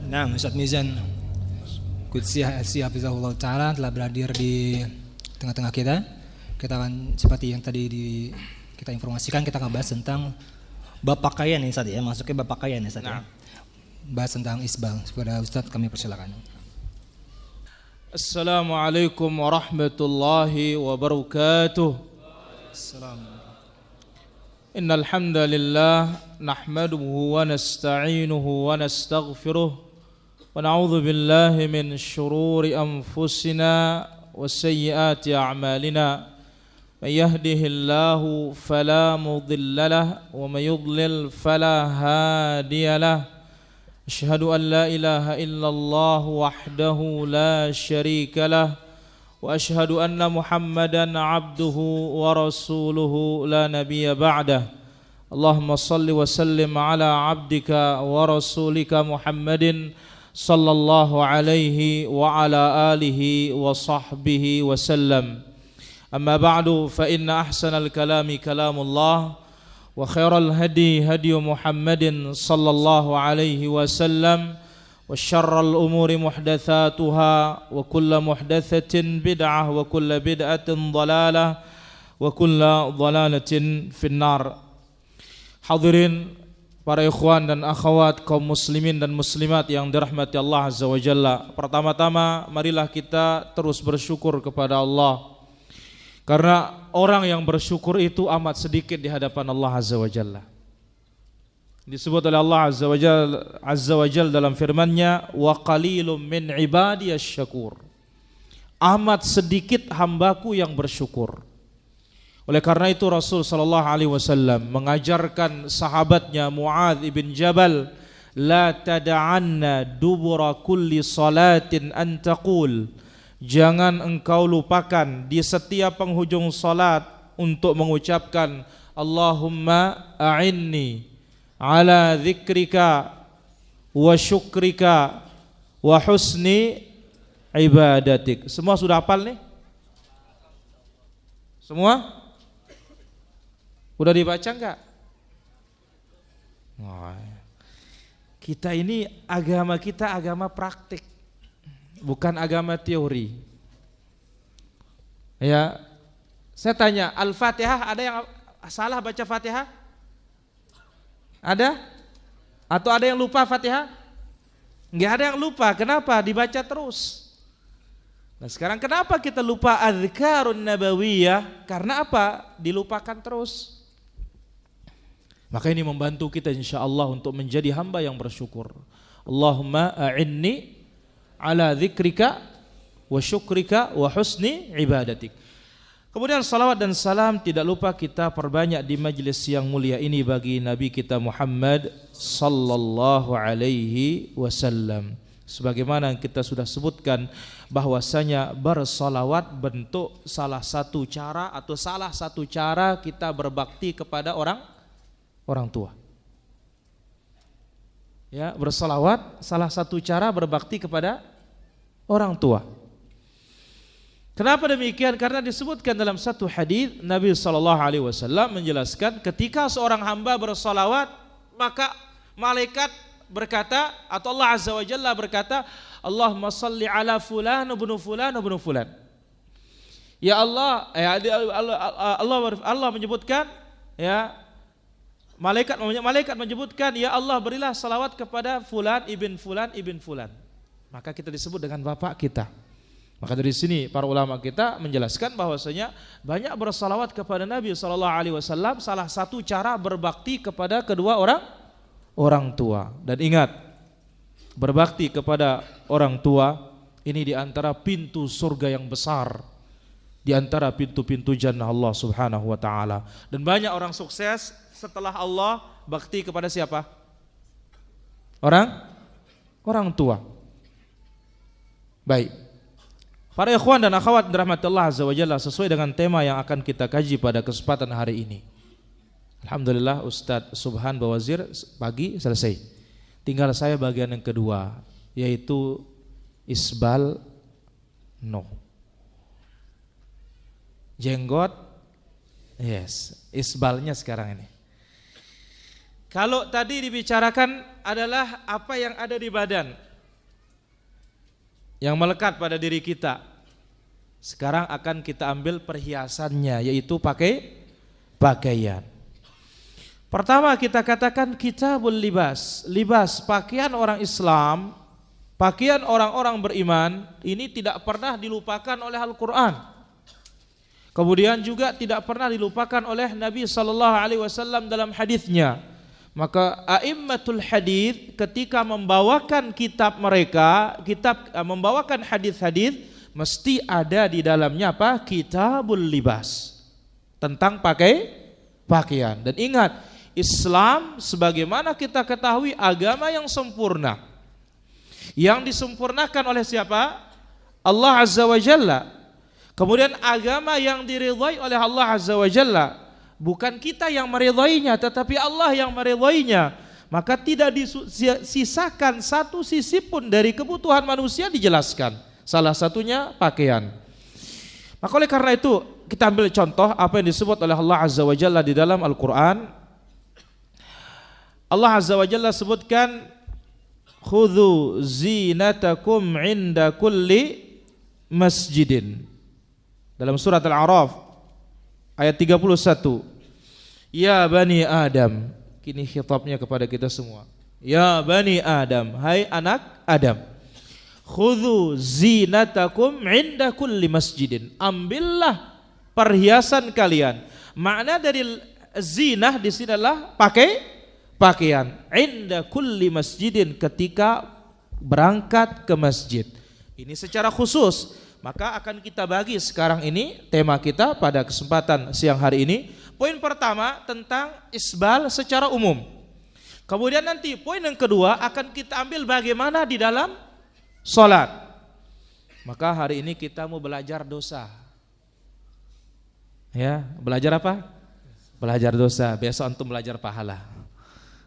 Nah, Ustaz Mizan Qudsi Hafizahullah Ta'ala telah berhadir di tengah-tengah kita. Kita akan seperti yang tadi kita informasikan, kita akan bahas tentang bab pakaian ya Ustaz ya, masuknya bab pakaian ya Ustaz ya. Bahas tentang isbal. Kepada Ustaz kami persilakan. Assalamualaikum warahmatullahi wabarakatuh. Assalamualaikum. Innal hamdalillah nahmaduhu wa nasta'inuhu wa nastaghfiruh wa na'udzu billahi min shururi anfusina wa sayyiati a'malina. May yahdihillahu fala mudilla lahu wa may yudlil fala hadiya lahu. Asyhadu an la ilaha illallah wahdahu la syarika lahu wa asyhadu anna Muhammadan abduhu wa rasuluhu la nabiyya ba'dah. Allahumma salli wa sallim ala abdika wa rasulika Muhammadin sallallahu alaihi wa ala alihi wa sahbihi wa sallam. Amma ba'du, fa inna ahsanal kalami kalamullah wa khairal hadi hadi Muhammadin sallallahu alaihi wasallam wa syarral umuri muhdatsatuha wa kullu muhdatsatin bid'ah wa kullu bid'atin dhalalah wa kullu dhalalatin finnar. Hadirin para ikhwan dan akhwat kaum muslimin dan muslimat yang dirahmati Allah Azza wa Jalla. Pertama-tama marilah kita terus bersyukur kepada Allah, karena orang yang bersyukur itu amat sedikit di hadapan Allah Azza wa Jalla. Disebut oleh Allah Azza wa Jalla dalam firman-Nya, wa qalilum min ibadiyasy syakur. Amat sedikit hambaku yang bersyukur. Oleh karena itu Rasul sallallahu alaihi wasallam mengajarkan sahabatnya Muadz bin Jabal, la tad'anna dubura kulli salatin an taqul. Jangan engkau lupakan di setiap penghujung salat untuk mengucapkan Allahumma a'inni ala dzikrika wa syukrika wa husni ibadatik. Semua sudah hafal nih? Semua? Udah dibaca enggak? Kita ini agama kita agama praktik, bukan agama teori. Ya, saya tanya, Al-Fatihah ada yang salah baca Fatihah? Ada? Atau ada yang lupa Fatihah? Enggak ada yang lupa. Kenapa? Dibaca terus. Nah sekarang kenapa kita lupa Adzkarun Nabawiyah? Karena apa? Dilupakan terus. Maka ini membantu kita insyaallah untuk menjadi hamba yang bersyukur. Allahumma a'inni ala dzikrika wa syukrika wa husni ibadatik. Kemudian salawat dan salam tidak lupa kita perbanyak di majlis yang mulia ini bagi Nabi kita Muhammad sallallahu alaihi wasallam. Sebagaimana yang kita sudah sebutkan bahwasanya bersalawat bentuk salah satu cara atau salah satu cara kita berbakti kepada orang tua. Ya, bersalawat salah satu cara berbakti kepada orang tua. Kenapa demikian? Karena disebutkan dalam satu hadis Nabi sallallahu alaihi wasallam menjelaskan ketika seorang hamba bersalawat maka malaikat berkata atau Allah Azza wa Jalla berkata, Allahumma salli ala fulan ibnu fulan ibnu fulan. Ya Allah, Allah menyebutkan ya malaikat menyebutkan ya Allah berilah salawat kepada fulan ibn fulan. Maka kita disebut dengan bapak kita. Maka dari sini para ulama kita menjelaskan bahwasanya banyak bersalawat kepada Nabi sallallahu alaihi wasallam salah satu cara berbakti kepada kedua orang tua. Dan ingat, berbakti kepada orang tua ini di antara pintu surga yang besar, di antara pintu-pintu jannah Allah Subhanahu wa taala. Dan banyak orang sukses setelah Allah bakti kepada siapa? Orang tua. Baik. Para ikhwan dan akhwat dirahmati Allah Azza wa Jalla, sesuai dengan tema yang akan kita kaji pada kesempatan hari ini. Alhamdulillah Ustadz Subhan Bawazir pagi selesai. Tinggal saya bagian yang kedua, yaitu isbal jenggot. Yes, isbalnya sekarang ini. Kalau tadi dibicarakan adalah apa yang ada di badan, yang melekat pada diri kita. Sekarang akan kita ambil perhiasannya, yaitu pakaian. Pertama kita katakan kitabul libas. Libas, pakaian orang Islam, pakaian orang-orang beriman, ini tidak pernah dilupakan oleh Al-Quran. Kemudian juga tidak pernah dilupakan oleh Nabi SAW dalam hadisnya. Maka a'immatul hadis ketika membawakan kitab mereka, membawakan hadis-hadis, mesti ada di dalamnya apa? Kitabul libas, tentang pakaian. Dan ingat, Islam sebagaimana kita ketahui agama yang sempurna, yang disempurnakan oleh siapa? Allah Azza wa Jalla. Kemudian agama yang diridhai oleh Allah Azza wa Jalla, bukan kita yang meridhainya, tetapi Allah yang meridhainya. Maka tidak disisakan satu sisi pun dari kebutuhan manusia dijelaskan. Salah satunya pakaian. Maka oleh karena itu kita ambil contoh apa yang disebut oleh Allah Azza wa Jalla di dalam Al-Quran. Allah Azza wa Jalla sebutkan, khudhu zinatakum inda kulli masjidin. Dalam surat Al-A'raf ayat 31. Ya Bani Adam, kini khitabnya kepada kita semua. Ya Bani Adam, hai anak Adam, khudhu zinatakum inda kulli masjidin. Ambillah perhiasan kalian. Makna dari zinah di sini adalah pakaian. Inda kulli masjidin, ketika berangkat ke masjid. Ini secara khusus. Maka akan kita bagi sekarang ini tema kita pada kesempatan siang hari ini. Poin pertama tentang isbal secara umum. Kemudian nanti poin yang kedua akan kita ambil bagaimana di dalam sholat. Maka hari ini kita mau belajar dosa. Ya, belajar apa? Belajar dosa. Biasa untuk belajar pahala.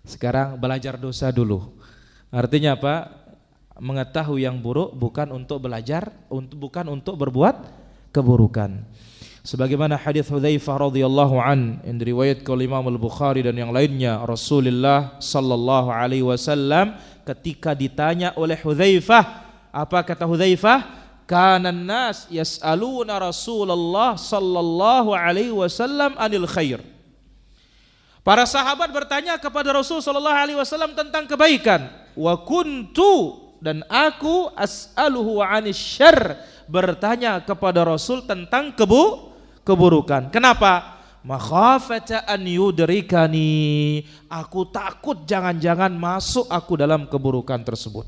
Sekarang belajar dosa dulu. Artinya apa? Mengetahui yang buruk bukan untuk belajar, bukan untuk berbuat keburukan. Sebagaimana hadis Hudzaifah radhiyallahu an yang diriwayatkan oleh Imam Al-Bukhari dan yang lainnya, Rasulullah sallallahu alaihi wasallam ketika ditanya oleh Hudzaifah, apa kata Hudzaifah? Kana an-nas yas'aluna Rasulullah sallallahu alaihi wasallam anil khair. Para sahabat bertanya kepada Rasul sallallahu alaihi wasallam tentang kebaikan. Wa kuntu, dan aku as'aluhu 'anis syarr, bertanya kepada Rasul tentang keburukan. Kenapa? Makhafata an yudrikani, aku takut jangan-jangan masuk aku dalam keburukan tersebut.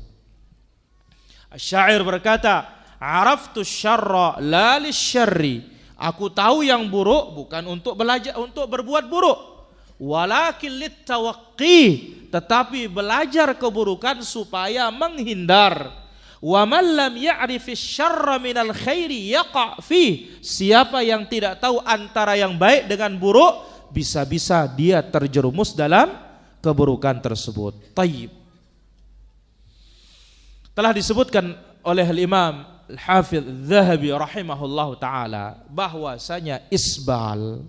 Asy-syair berkata, araftu syarra la lisyarri, aku tahu yang buruk bukan untuk belajar untuk berbuat buruk, walakin littawaqqi, tetapi belajar keburukan supaya menghindar. Wa man lam ya'rifis syarra minal khairi yaqa' fi, siapa yang tidak tahu antara yang baik dengan buruk, bisa-bisa dia terjerumus dalam keburukan tersebut. Tayyib. Telah disebutkan oleh Imam Al-Hafidz Dzahabi rahimahullahu taala bahwasanya isbal,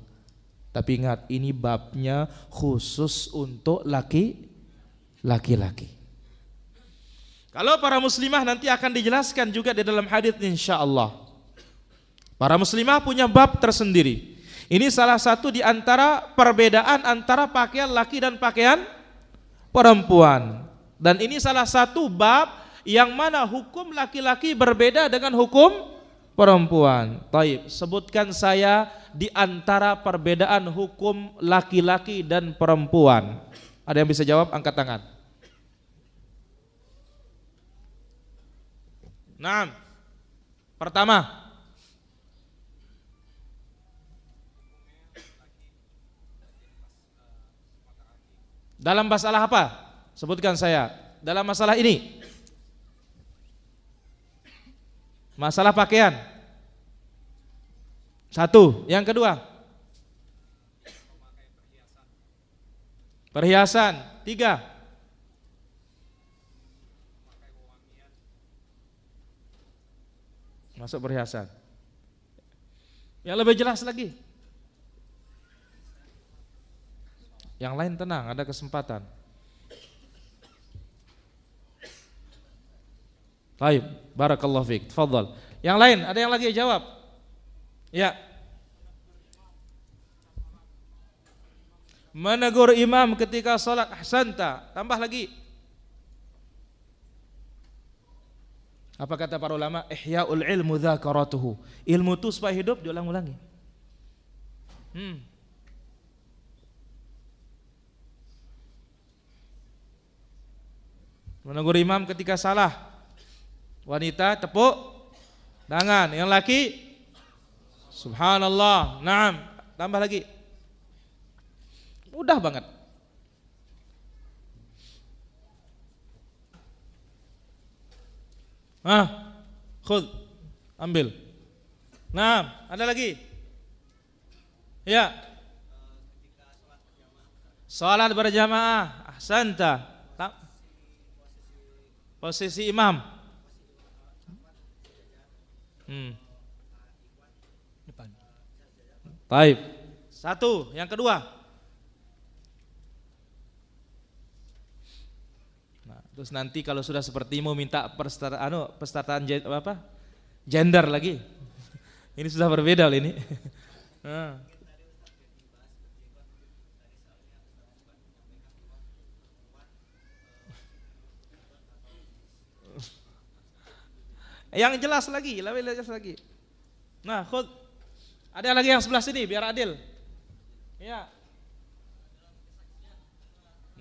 tapi ingat ini babnya khusus untuk laki-laki. Kalau para muslimah nanti akan dijelaskan juga di dalam hadis insyaallah. Para muslimah punya bab tersendiri. Ini salah satu di antara perbedaan antara pakaian laki dan pakaian perempuan. Dan ini salah satu bab yang mana hukum laki-laki berbeda dengan hukum perempuan. Taib, sebutkan saya di antara perbedaan hukum laki-laki dan perempuan. Ada yang bisa jawab? Angkat tangan. Naam. Pertama, dalam masalah apa? Sebutkan saya. Dalam masalah ini. Masalah pakaian. Satu. Yang kedua, perhiasan. Tiga, masuk perhiasan. Yang lebih jelas lagi. Yang lain tenang, ada kesempatan. Baik, barakallahu fiik. Tafadhal. Yang lain, ada yang lagi jawab? Ya. Menegur imam ketika salat, ahsanta. Tambah lagi. Apa kata para ulama? Ihya'ul ilmu dzakaratuhu. Ilmu itu supaya hidup diulang-ulangi. Menegur imam ketika salah. Wanita tepuk tangan, yang laki subhanallah. Naam, tambah lagi. Mudah banget. Khud, ambil. Naam, ada lagi? Ya. Salat berjamaah, ahsanta. Posisi imam. Depan. Baik. Satu, yang kedua. Nah, terus nanti kalau sudah seperti mau minta persetaraan gender lagi. Ini sudah berbeda loh ini. Yang jelas lagi, lebih jelas lagi. Nah, khud. Ada lagi yang sebelah sini biar adil. Ya.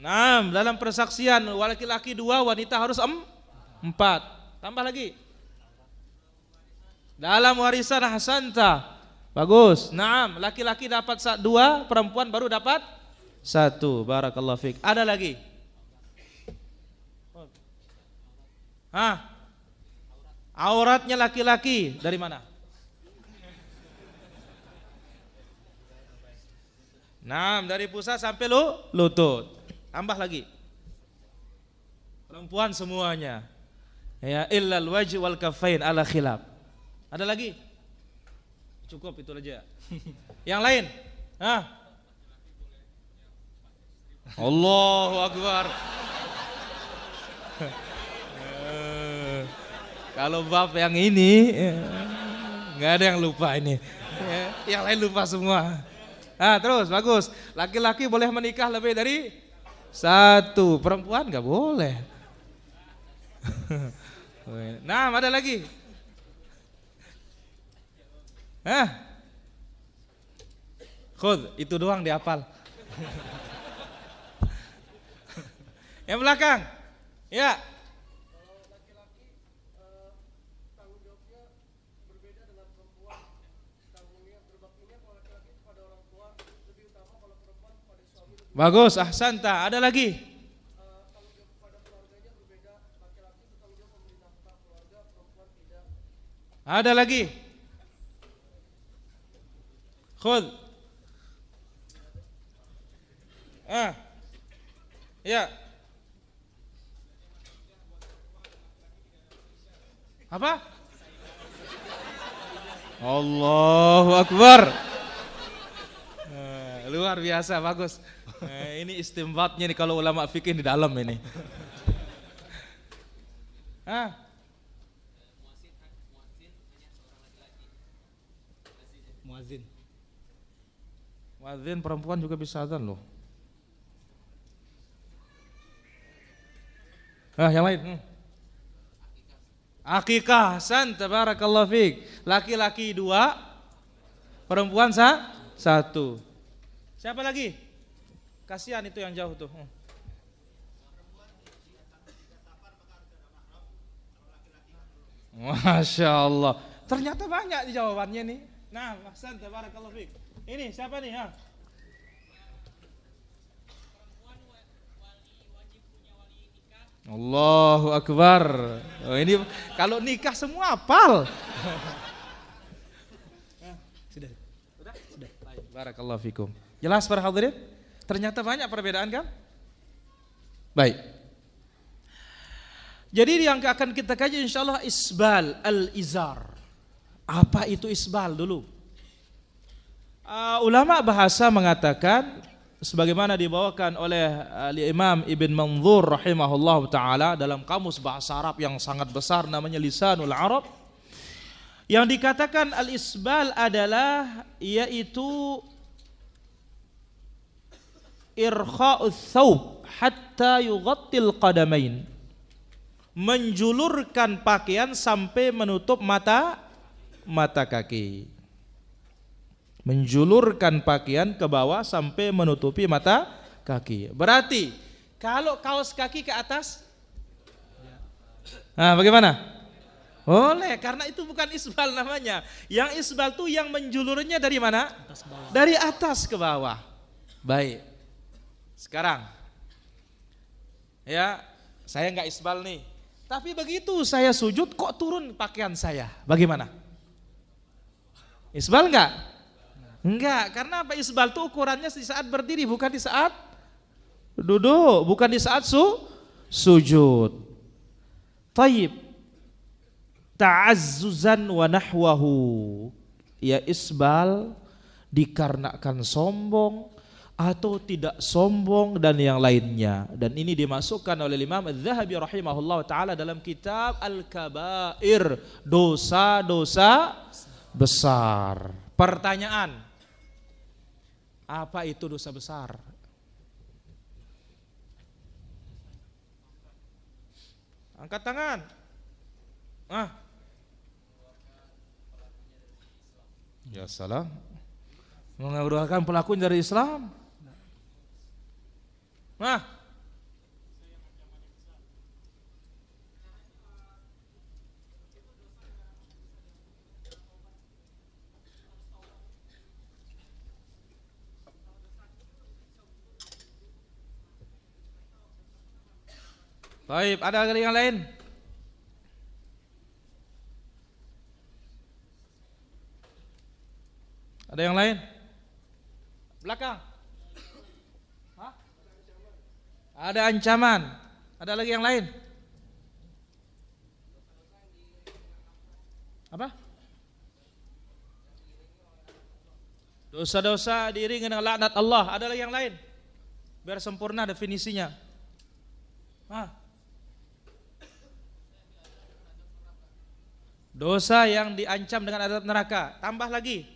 Nah, dalam persaksian laki-laki 2, wanita harus 4. Tambah lagi. Dalam warisan ahsanta. Bagus. Naam, laki-laki dapat 2, perempuan baru dapat 1. Barakallahu fiik. Ada lagi? Auratnya laki-laki dari mana? Nah, dari pusat sampai lutut. Tambah lagi. Perempuan semuanya. Ya, illal wajh wal kaffain ala khilaf. Ada lagi? Cukup itu aja. Yang lain? Allahu akbar. Kalau bab yang ini nggak ada yang lupa ini, yang lain lupa semua. Terus bagus. Laki-laki boleh menikah lebih dari 1, perempuan nggak boleh. Nah, ada lagi. Khud, itu doang dihafal. Yang belakang, ya. Bagus, ahsanta. Ada lagi? Ada lagi? Khud. Ya. Apa? Allahu akbar. Luar biasa, bagus. Ini istimbatnya nih kalau ulama fikih di dalam ini. Muazin. Muazin perempuan juga bisa adzan loh. Yang lain. Akikah, san tabarakallahu fiik. Laki-laki 2, perempuan 1. Siapa lagi? Kasihan itu yang jauh tuh. Masya Allah. Ternyata banyak di jawabannya nih. Nah, ahsan tabarakallahu fiik. Ini siapa nih? Allahu akbar. Ini kalau nikah semua hafal. Sudah. Baik, barakallahu fikum. Jelas para hadirin? Ternyata banyak perbedaan kan? Baik. Jadi yang akan kita kaji insyaallah isbal al-izar. Apa itu isbal dulu? Ulama bahasa mengatakan sebagaimana dibawakan oleh Imam Ibn Manzur rahimahullah taala dalam kamus bahasa Arab yang sangat besar namanya Lisanul Arab, yang dikatakan al-isbal adalah yaitu irkha'us thawb hatta yughattil qadamain, menjulurkan pakaian sampai menutup mata kaki. Menjulurkan pakaian ke bawah sampai menutupi mata kaki. Berarti kalau kaos kaki ke atas, nah bagaimana? Boleh, karena itu bukan isbal namanya. Yang isbal tuh yang menjulurnya dari mana? Dari atas ke bawah. Baik. Sekarang, ya saya nggak isbal nih. Tapi begitu saya sujud kok turun pakaian saya. Bagaimana? Isbal nggak? Enggak, karena apa? Isbal itu ukurannya di saat berdiri, bukan di saat duduk, bukan di saat sujud. Taib. Ta'azzuzan wa nahwahu. Ya isbal dikarenakan sombong atau tidak sombong dan yang lainnya. Dan ini dimasukkan oleh Imam Az-Zahabi rahimahullah ta'ala dalam kitab Al-Kabair, dosa-dosa besar. Pertanyaan, apa itu dosa besar? Angkat tangan. Ya salam. Mengeluarkan pelakunya dari Islam. Baik, ada yang lain? Ada yang lain? Belakang. Hah? Ada ancaman. Ada lagi yang lain? Apa? Dosa-dosa diiringi dengan laknat Allah. Ada lagi yang lain? Biar sempurna definisinya. Dosa yang diancam dengan azab neraka. Tambah lagi.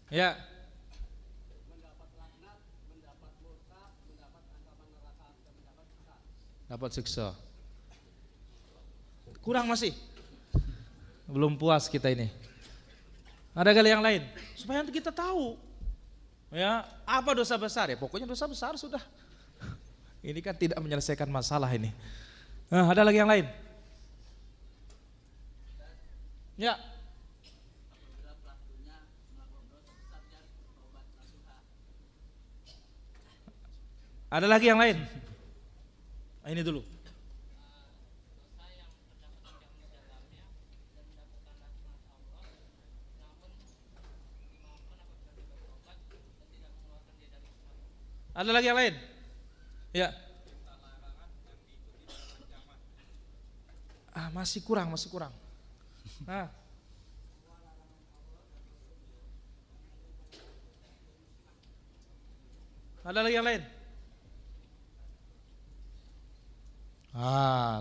Ya. Mendapat laknat, mendapat murka, mendapat ancaman neraka, mendapat siksa. Dapat siksa. Kurang masih? Belum puas kita ini. Ada kali yang lain? Supaya nanti kita tahu. Ya, apa dosa besar ya? Pokoknya dosa besar sudah. Ini kan tidak menyelesaikan masalah ini. Ada lagi yang lain? Ya. Ada lagi yang lain? Ini dulu. Ada lagi yang lain? Ya. Masih kurang. Ada lagi yang lain?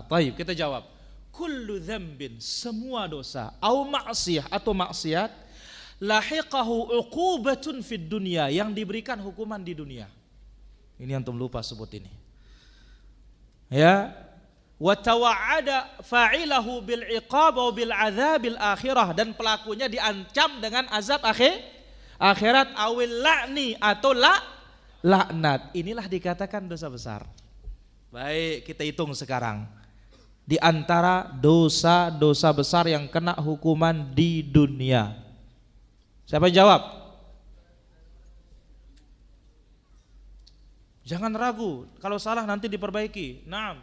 Taib, kita jawab. Kullu dzambin, semua dosa, au ma'siyah atau maksiat, lahiqahu uqubatun fid dunya, yang diberikan hukuman di dunia. Ini antum lupa sebut ini. Ya. Wa tawa'ada fa'ilahu bil iqab wa bil adzabil akhirah, dan pelakunya diancam dengan azab akhirat awil la'ni atau laknat. Inilah dikatakan dosa besar. Baik, kita hitung sekarang. Di antara dosa-dosa besar yang kena hukuman di dunia. Siapa yang jawab? Jangan ragu, kalau salah nanti diperbaiki. Naam.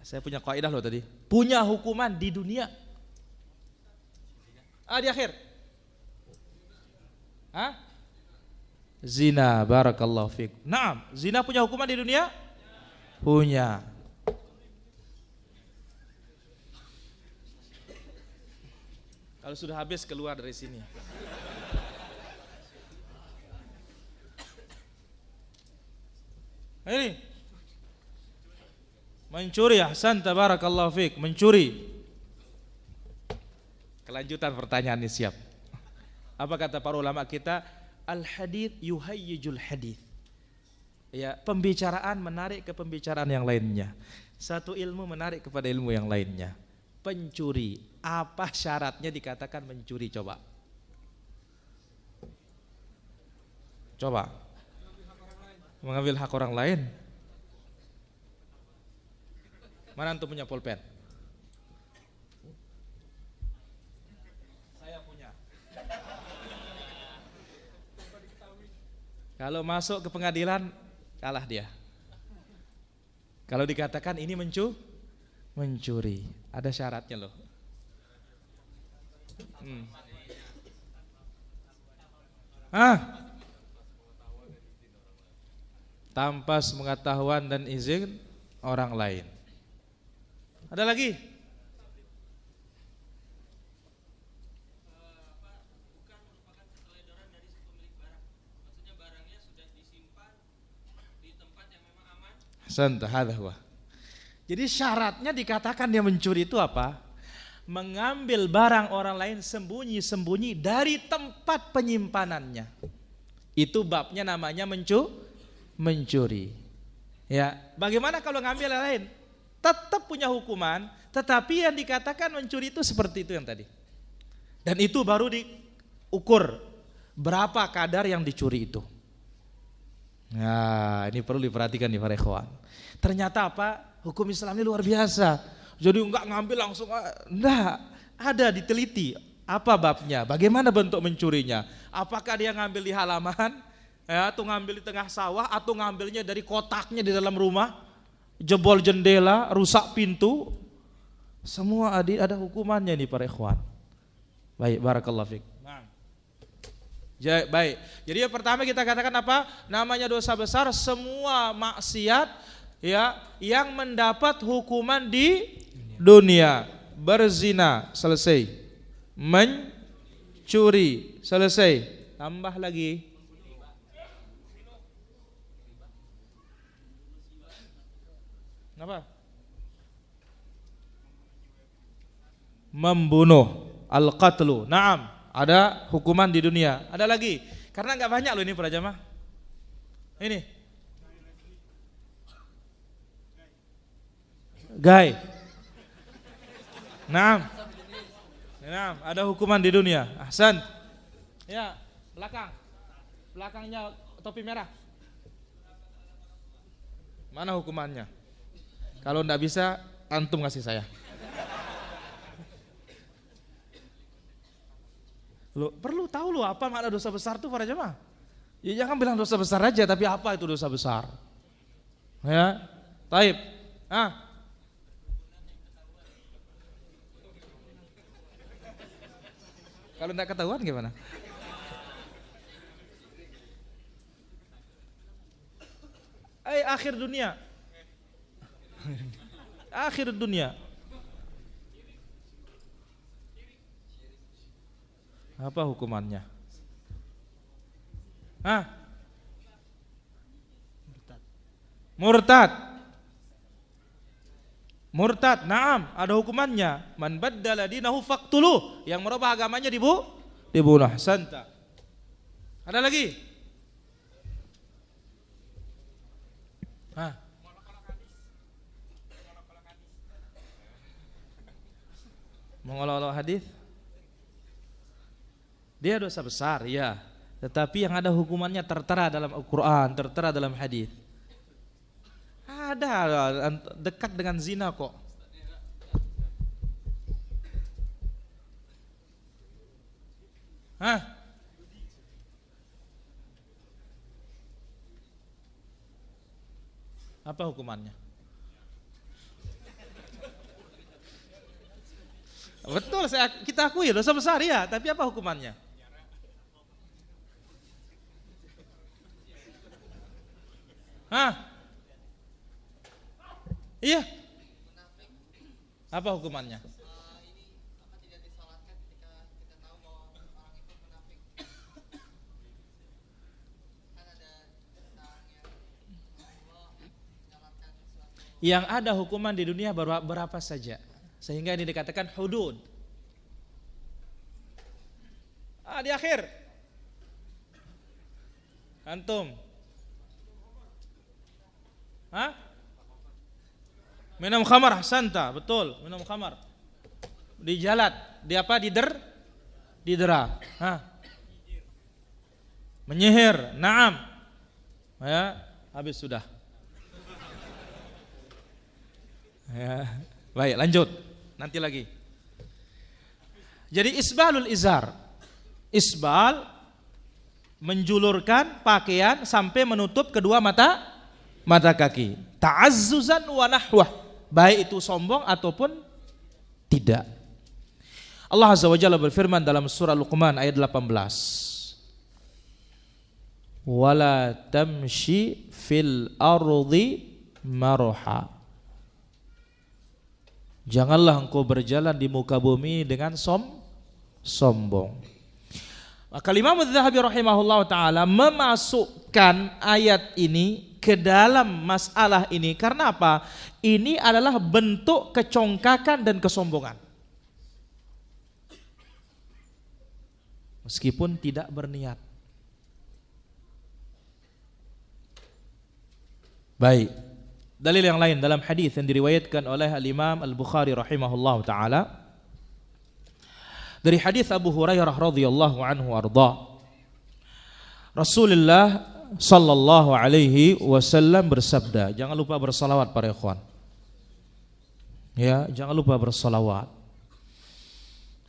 Saya punya kaidah loh tadi. Punya hukuman di dunia. Di akhir. Zina, barakallahu fiik. Naam, zina punya hukuman di dunia? Punya. Kalau sudah habis keluar dari sini. Ini mencuri, ahsan tabarakallahu fiik, mencuri. Kelanjutan pertanyaan ini siap. Apa kata para ulama kita? Al-hadits yuhayyijul hadits. Ya, pembicaraan menarik ke pembicaraan yang lainnya. Satu ilmu menarik kepada ilmu yang lainnya. Pencuri, apa syaratnya dikatakan mencuri? Coba. Mengambil hak orang lain. Mana antum punya pulpen? Saya punya. Kalau masuk ke pengadilan kalah dia. Kalau dikatakan ini mencuri, ada syaratnya loh. Tanpa sepengetahuan dan izin orang lain. Ada lagi? Bukan merupakan keteledoran dari si pemilik barang. Maksudnya barangnya sudah disimpan di tempat yang memang aman. Jadi syaratnya dikatakan dia mencuri itu apa? Mengambil barang orang lain sembunyi-sembunyi dari tempat penyimpanannya. Itu babnya namanya mencuri. Ya, bagaimana kalau ngambil yang lain? Tetap punya hukuman, tetapi yang dikatakan mencuri itu seperti itu yang tadi. Dan itu baru diukur berapa kadar yang dicuri itu. Nah, ini perlu diperhatikan nih para ikhwan. Ternyata apa? Hukum Islam ini luar biasa. Jadi enggak ngambil langsung, enggak. Ada diteliti apa babnya, bagaimana bentuk mencurinya. Apakah dia ngambil di halaman, atau ngambil di tengah sawah, atau ngambilnya dari kotaknya di dalam rumah, jebol jendela, rusak pintu. Semua ada hukumannya nih para ikhwan. Baik, barakallahu fiik. Baik. Jadi yang pertama kita katakan apa? Namanya dosa besar semua maksiat ya yang mendapat hukuman di dunia. Berzina selesai. Mencuri selesai. Tambah lagi. Apa? Membunuh, al-qatlu. Naam, ada hukuman di dunia. Ada lagi. Karena enggak banyak loh ini para jamaah. Ini. Gay. Naam. Naam, ada hukuman di dunia. Ahsan. Ya, belakang. Belakangnya topi merah. Mana hukumannya? Kalau enggak bisa, antum kasih saya. Lo perlu tahu lo apa makna dosa besar itu para jemaah. Ya jangan bilang dosa besar aja, tapi apa itu dosa besar? Ya, taib. Kalau enggak ketahuan gimana? Akhir dunia. Akhir dunia. Apa hukumannya? Murtad, naam, ada hukumannya. Man baddala dinahu faqtuluh, yang merubah agamanya dibunuh. Santa. Ada lagi? Mengolok-olok hadis? Dia dosa besar, ya. Tetapi yang ada hukumannya tertera dalam Al-Quran, tertera dalam hadis. Ada dekat dengan zina kok. Apa hukumannya? Betul, kita akui dosa besar ya, tapi apa hukumannya? Iya. Apa hukumannya? Ini apa tidak disalatkan ketika Yang ada hukuman di dunia berapa saja. Sehingga ini dikatakan hudud. Di akhir. Antum. Minum khamar, santa, betul, minum khamar. Dijalat, didera. Menyihir, naam. Ya, habis sudah. Ya, baik, lanjut. Nanti lagi. Jadi isbalul izar. Isbal menjulurkan pakaian sampai menutup kedua mata kaki. Ta'azzuzan wa nahwah. Baik itu sombong ataupun tidak. Allah Azza wa Jalla berfirman dalam surah Luqman ayat 18. Wala tamshi fil ardi marha. Janganlah engkau berjalan di muka bumi dengan sombong. Maka Imam Az-Zahabi rahimahullah ta'ala memasukkan ayat ini ke dalam masalah ini. Karena apa? Ini adalah bentuk kecongkakan dan kesombongan. Meskipun tidak berniat. Baik. Dalil yang lain dalam hadis yang diriwayatkan oleh Al-Imam Al-Bukhari rahimahullah ta'ala. Dari hadis Abu Hurairah radhiyallahu anhu arda. Rasulullah sallallahu alaihi wasallam bersabda, jangan lupa bersalawat para ikhwan. Ya, jangan lupa bersalawat.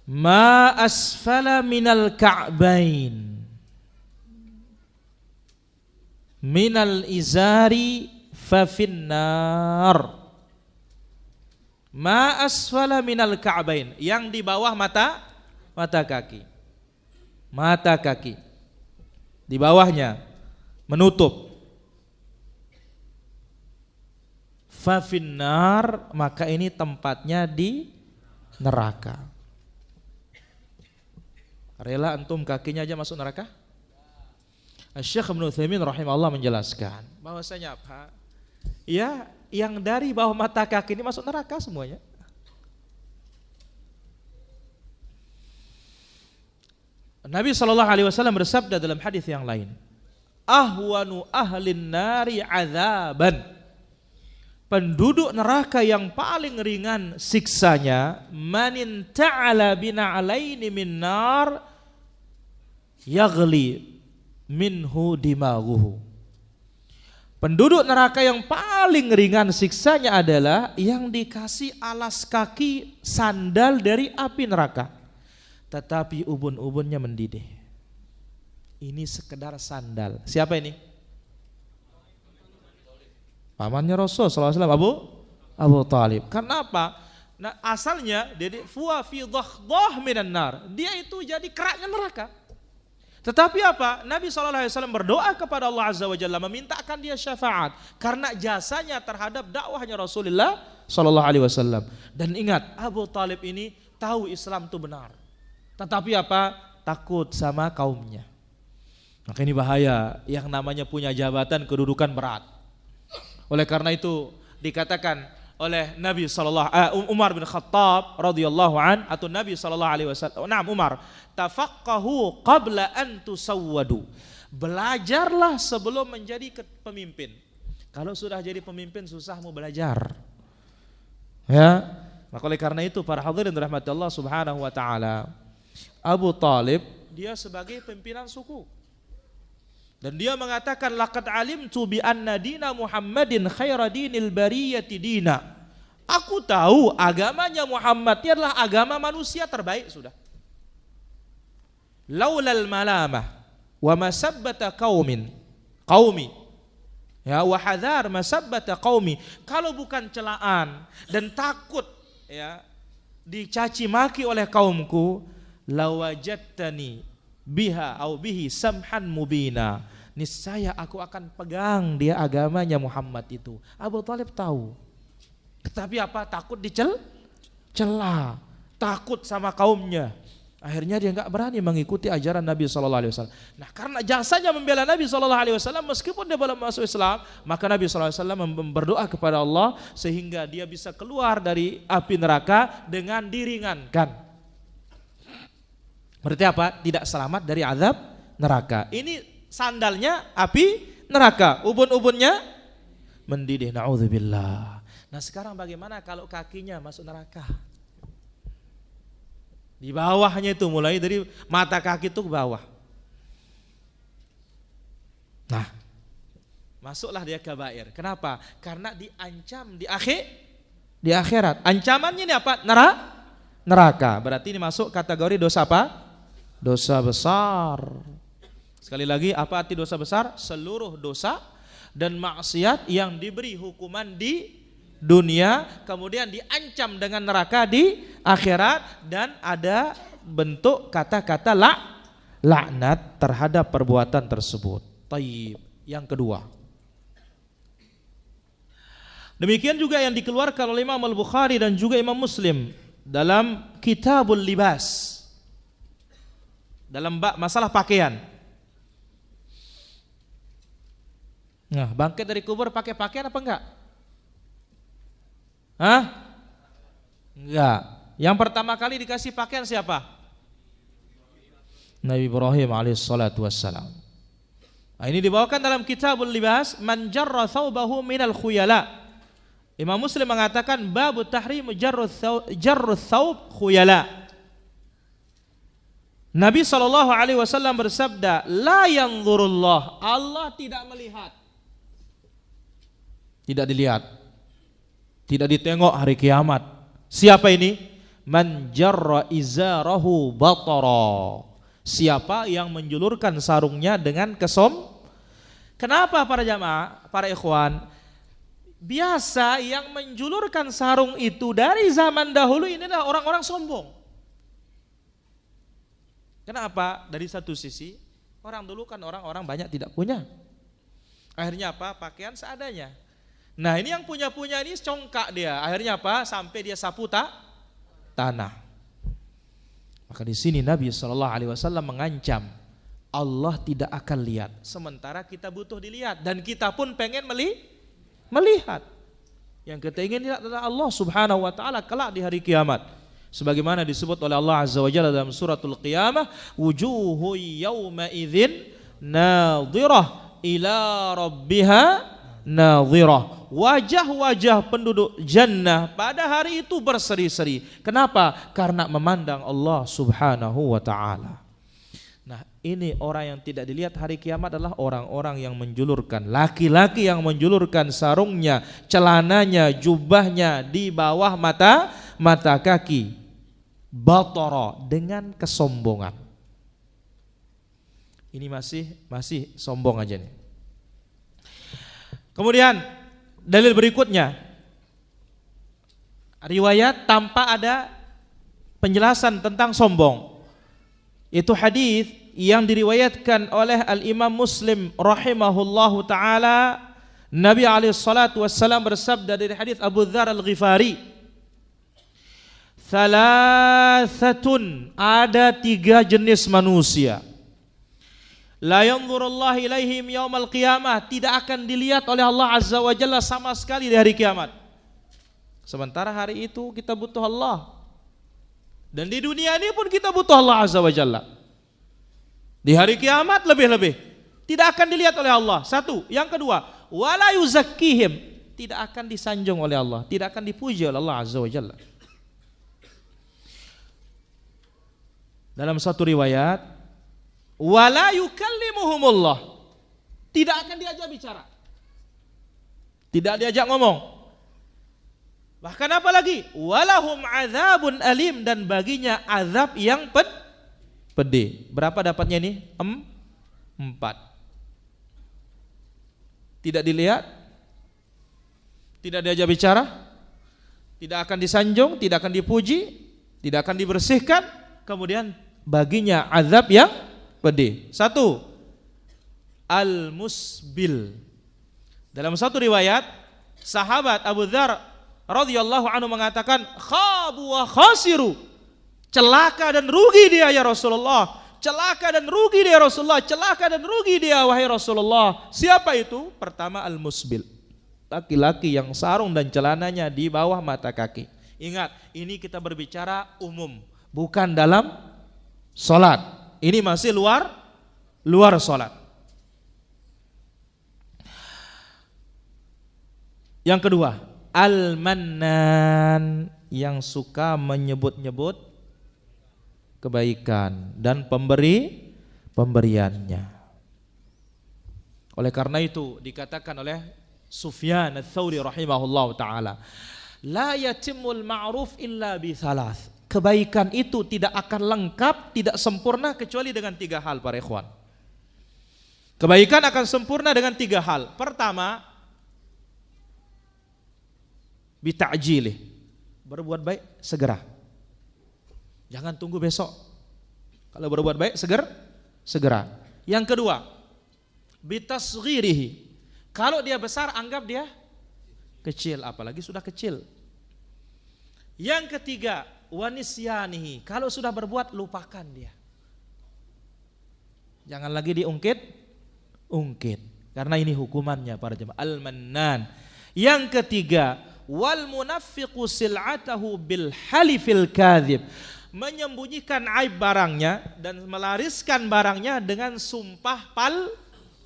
Ma asfala minal ka'bain minal izari fa finnar. Ma asfala minal ka'bain, yang di bawah mata kaki. Mata kaki. Di bawahnya menutup. Fa finnar, maka ini tempatnya di neraka. Rela antum kakinya aja masuk neraka? Syekh Ibnu Utsaimin rahimahullah menjelaskan bahwasanya apa? Ya, yang dari bawah mata kaki ini masuk neraka semuanya. Nabi SAW bersabda dalam hadis yang lain, ahwanu ahlin nari azaban, penduduk neraka yang paling ringan siksanya, manin ta'ala bina'alaini min nar yaghli minhu dimaghuhu. Penduduk neraka yang paling ringan siksanya adalah yang dikasih alas kaki sandal dari api neraka, tetapi ubun-ubunnya mendidih. Ini sekedar sandal. Siapa ini? Pamannya Rasul SAW, Abu Talib. Karena apa? Nah, asalnya jadi fuwa fi dhakhdah minan nar. Dia itu jadi keraknya neraka. Tetapi apa? Nabi SAW berdoa kepada Allah Azza wa Jalla, memintakan dia syafaat karena jasanya terhadap dakwahnya Rasulullah SAW. Dan ingat, Abu Talib ini tahu Islam itu benar. Tetapi apa? Takut sama kaumnya. Maka ini bahaya, yang namanya punya jabatan kedudukan berat. Oleh karena itu dikatakan oleh Nabi Umar bin Khattab radhiyallahu an, atau Nabi sallallahu alaihi wasallam, Umar, tafaqqahu qabla an tusawwadu. Belajarlah sebelum menjadi pemimpin. Kalau sudah jadi pemimpin susah mau belajar. Ya, maka oleh karena itu para hadirin rahmat Allah Subhanahu wa taala, Abu Talib dia sebagai pimpinan suku. Dan dia mengatakan laqad alimtu bi anna dina Muhammadin khaira dinil bariyati dina. Aku tahu agamanya Muhammad ini adalah agama manusia terbaik sudah. Laulal malamah wa masabbata qaumi ya wa hadar masabbata qaumi. Kalau bukan celaan dan takut ya dicaci maki oleh kaumku, lawajadtani biha au bihi samhan mubina, niscaya aku akan pegang dia agamanya Muhammad itu. Abu Talib tahu, tetapi apa? Takut dicela, takut sama kaumnya. Akhirnya dia nggak berani mengikuti ajaran Nabi Shallallahu Alaihi Wasallam. Nah, karena jasanya membela Nabi Shallallahu Alaihi Wasallam, meskipun dia belum masuk Islam, maka Nabi Shallallahu Alaihi Wasallam berdoa kepada Allah sehingga dia bisa keluar dari api neraka dengan diringankan. Berarti apa? Tidak selamat dari azab neraka. Ini sandalnya api neraka, ubun-ubunnya mendidih. Na'udzubillah. Nah, sekarang bagaimana kalau kakinya masuk neraka? Di bawahnya itu, mulai dari mata kaki itu ke bawah. Nah, masuklah dia kabair. Kenapa? Karena diancam di akhirat. Ancamannya ini apa? Neraka. Berarti ini masuk kategori dosa apa? Dosa besar. Sekali lagi, apa arti dosa besar? Seluruh dosa dan maksiat yang diberi hukuman di dunia, kemudian diancam dengan neraka di akhirat, dan ada bentuk kata-kata laknat terhadap perbuatan tersebut. Taib. Yang kedua, demikian juga yang dikeluarkan oleh Imam Al-Bukhari dan juga Imam Muslim dalam Kitabul Libas, dalam masalah pakaian. Nah, bangkit dari kubur pakai pakaian apa enggak? Enggak. Yang pertama kali dikasih pakaian siapa? Nabi Ibrahim alaihissalatu wassalam. Nah, ini dibawakan dalam Kitabul Libas, man jarra thawbahu minal khuyala. Imam Muslim mengatakan babu tahrim jarru thawb khuyala. Nabi SAW bersabda, la yanzurullah, Allah tidak melihat, tidak dilihat, tidak ditengok hari kiamat. Siapa ini? Man jarra izarahu batara. Siapa yang menjulurkan sarungnya dengan Kenapa para jamaah, para ikhwan? Biasa yang menjulurkan sarung itu dari zaman dahulu ini adalah orang-orang sombong. Kenapa? Dari satu sisi, orang dulu kan orang-orang banyak tidak punya. Akhirnya apa? Pakaian seadanya. Nah, ini yang punya-punya ini congkak dia. Akhirnya apa? Sampai dia sapu tanah. Maka di sini Nabi SAW mengancam, Allah tidak akan lihat. Sementara kita butuh dilihat, dan kita pun pengen melihat. Yang kita ingin lihat adalah Allah Subhanahu wa taala kelak di hari kiamat. Sebagaimana disebut oleh Allah Azza wa Jalla dalam suratul Qiyamah, wujuhu yawma idzin nadhirah ila rabbiha nadhirah. Wajah-wajah penduduk jannah pada hari itu berseri-seri. Kenapa? Karena memandang Allah Subhanahu wa taala. Nah, ini orang yang tidak dilihat hari kiamat adalah orang-orang yang menjulurkan, laki-laki yang menjulurkan sarungnya, celananya, jubahnya di bawah mata kaki, batara, dengan kesombongan. Ini masih sombong aja nih. Kemudian dalil berikutnya, riwayat tanpa ada penjelasan tentang sombong. Itu hadis yang diriwayatkan oleh Al-Imam Muslim rahimahullahu taala. Nabi alaihi salatu wassalam bersabda dari hadis Abu Dzar Al-Ghifari, "Thalathatun, ada 3 jenis manusia. La yanzurullahu ilaihim yaumal qiyamah, tidak akan dilihat oleh Allah Azza wa Jalla sama sekali di hari kiamat." Sementara hari itu kita butuh Allah. Dan di dunia ini pun kita butuh Allah Azza wa Jalla. Di hari kiamat lebih-lebih tidak akan dilihat oleh Allah. Satu. Yang kedua, wala yuzakkihim, tidak akan disanjung oleh Allah, tidak akan dipuji oleh Allah Azza wa Jalla. Dalam satu riwayat, wala yukallimuhumullah, tidak akan diajak bicara, tidak diajak ngomong. Bahkan apa lagi? Walahum azabun alim, dan baginya azab yang pedih. Berapa dapatnya ini? 4. Tidak dilihat, tidak diajak bicara, tidak akan disanjung, tidak akan dipuji, tidak akan dibersihkan, kemudian baginya azab yang pedih. 1. Al-musbil. Dalam satu riwayat, sahabat Abu Dzar radhiyallahu anhu mengatakan, khabu wa khasiru, Celaka dan rugi dia ya Rasulullah. Celaka dan rugi dia Rasulullah. Celaka dan rugi dia wahai Rasulullah. Siapa itu? Pertama al-musbil. Laki-laki yang sarung dan celananya di bawah mata kaki. Ingat, ini kita berbicara umum, bukan dalam salat. Ini masih luar salat. Yang kedua, al-mannan, yang suka menyebut-nyebut kebaikan dan pemberiannya. Oleh karena itu dikatakan oleh Sufyan Ats-Tsauri rahimahullah taala, la yatimul ma'ruf illa bi thalath. Kebaikan itu tidak akan lengkap, tidak sempurna kecuali dengan 3 hal para ikhwan. Kebaikan akan sempurna dengan 3 hal. Pertama, bita'jilih, berbuat baik segera. Jangan tunggu besok. Kalau berbuat baik segera. Yang kedua, bitasghirihi. Kalau dia besar anggap dia kecil, apalagi sudah kecil. Yang ketiga, wanisyanihi. Kalau sudah berbuat lupakan dia. Jangan lagi diungkit. Karena ini hukumannya para jemaah. Al-mannan. Yang ketiga, wal munafiqu sil'atahu bil halifil kadzib. Menyembunyikan aib barangnya dan melariskan barangnya dengan sumpah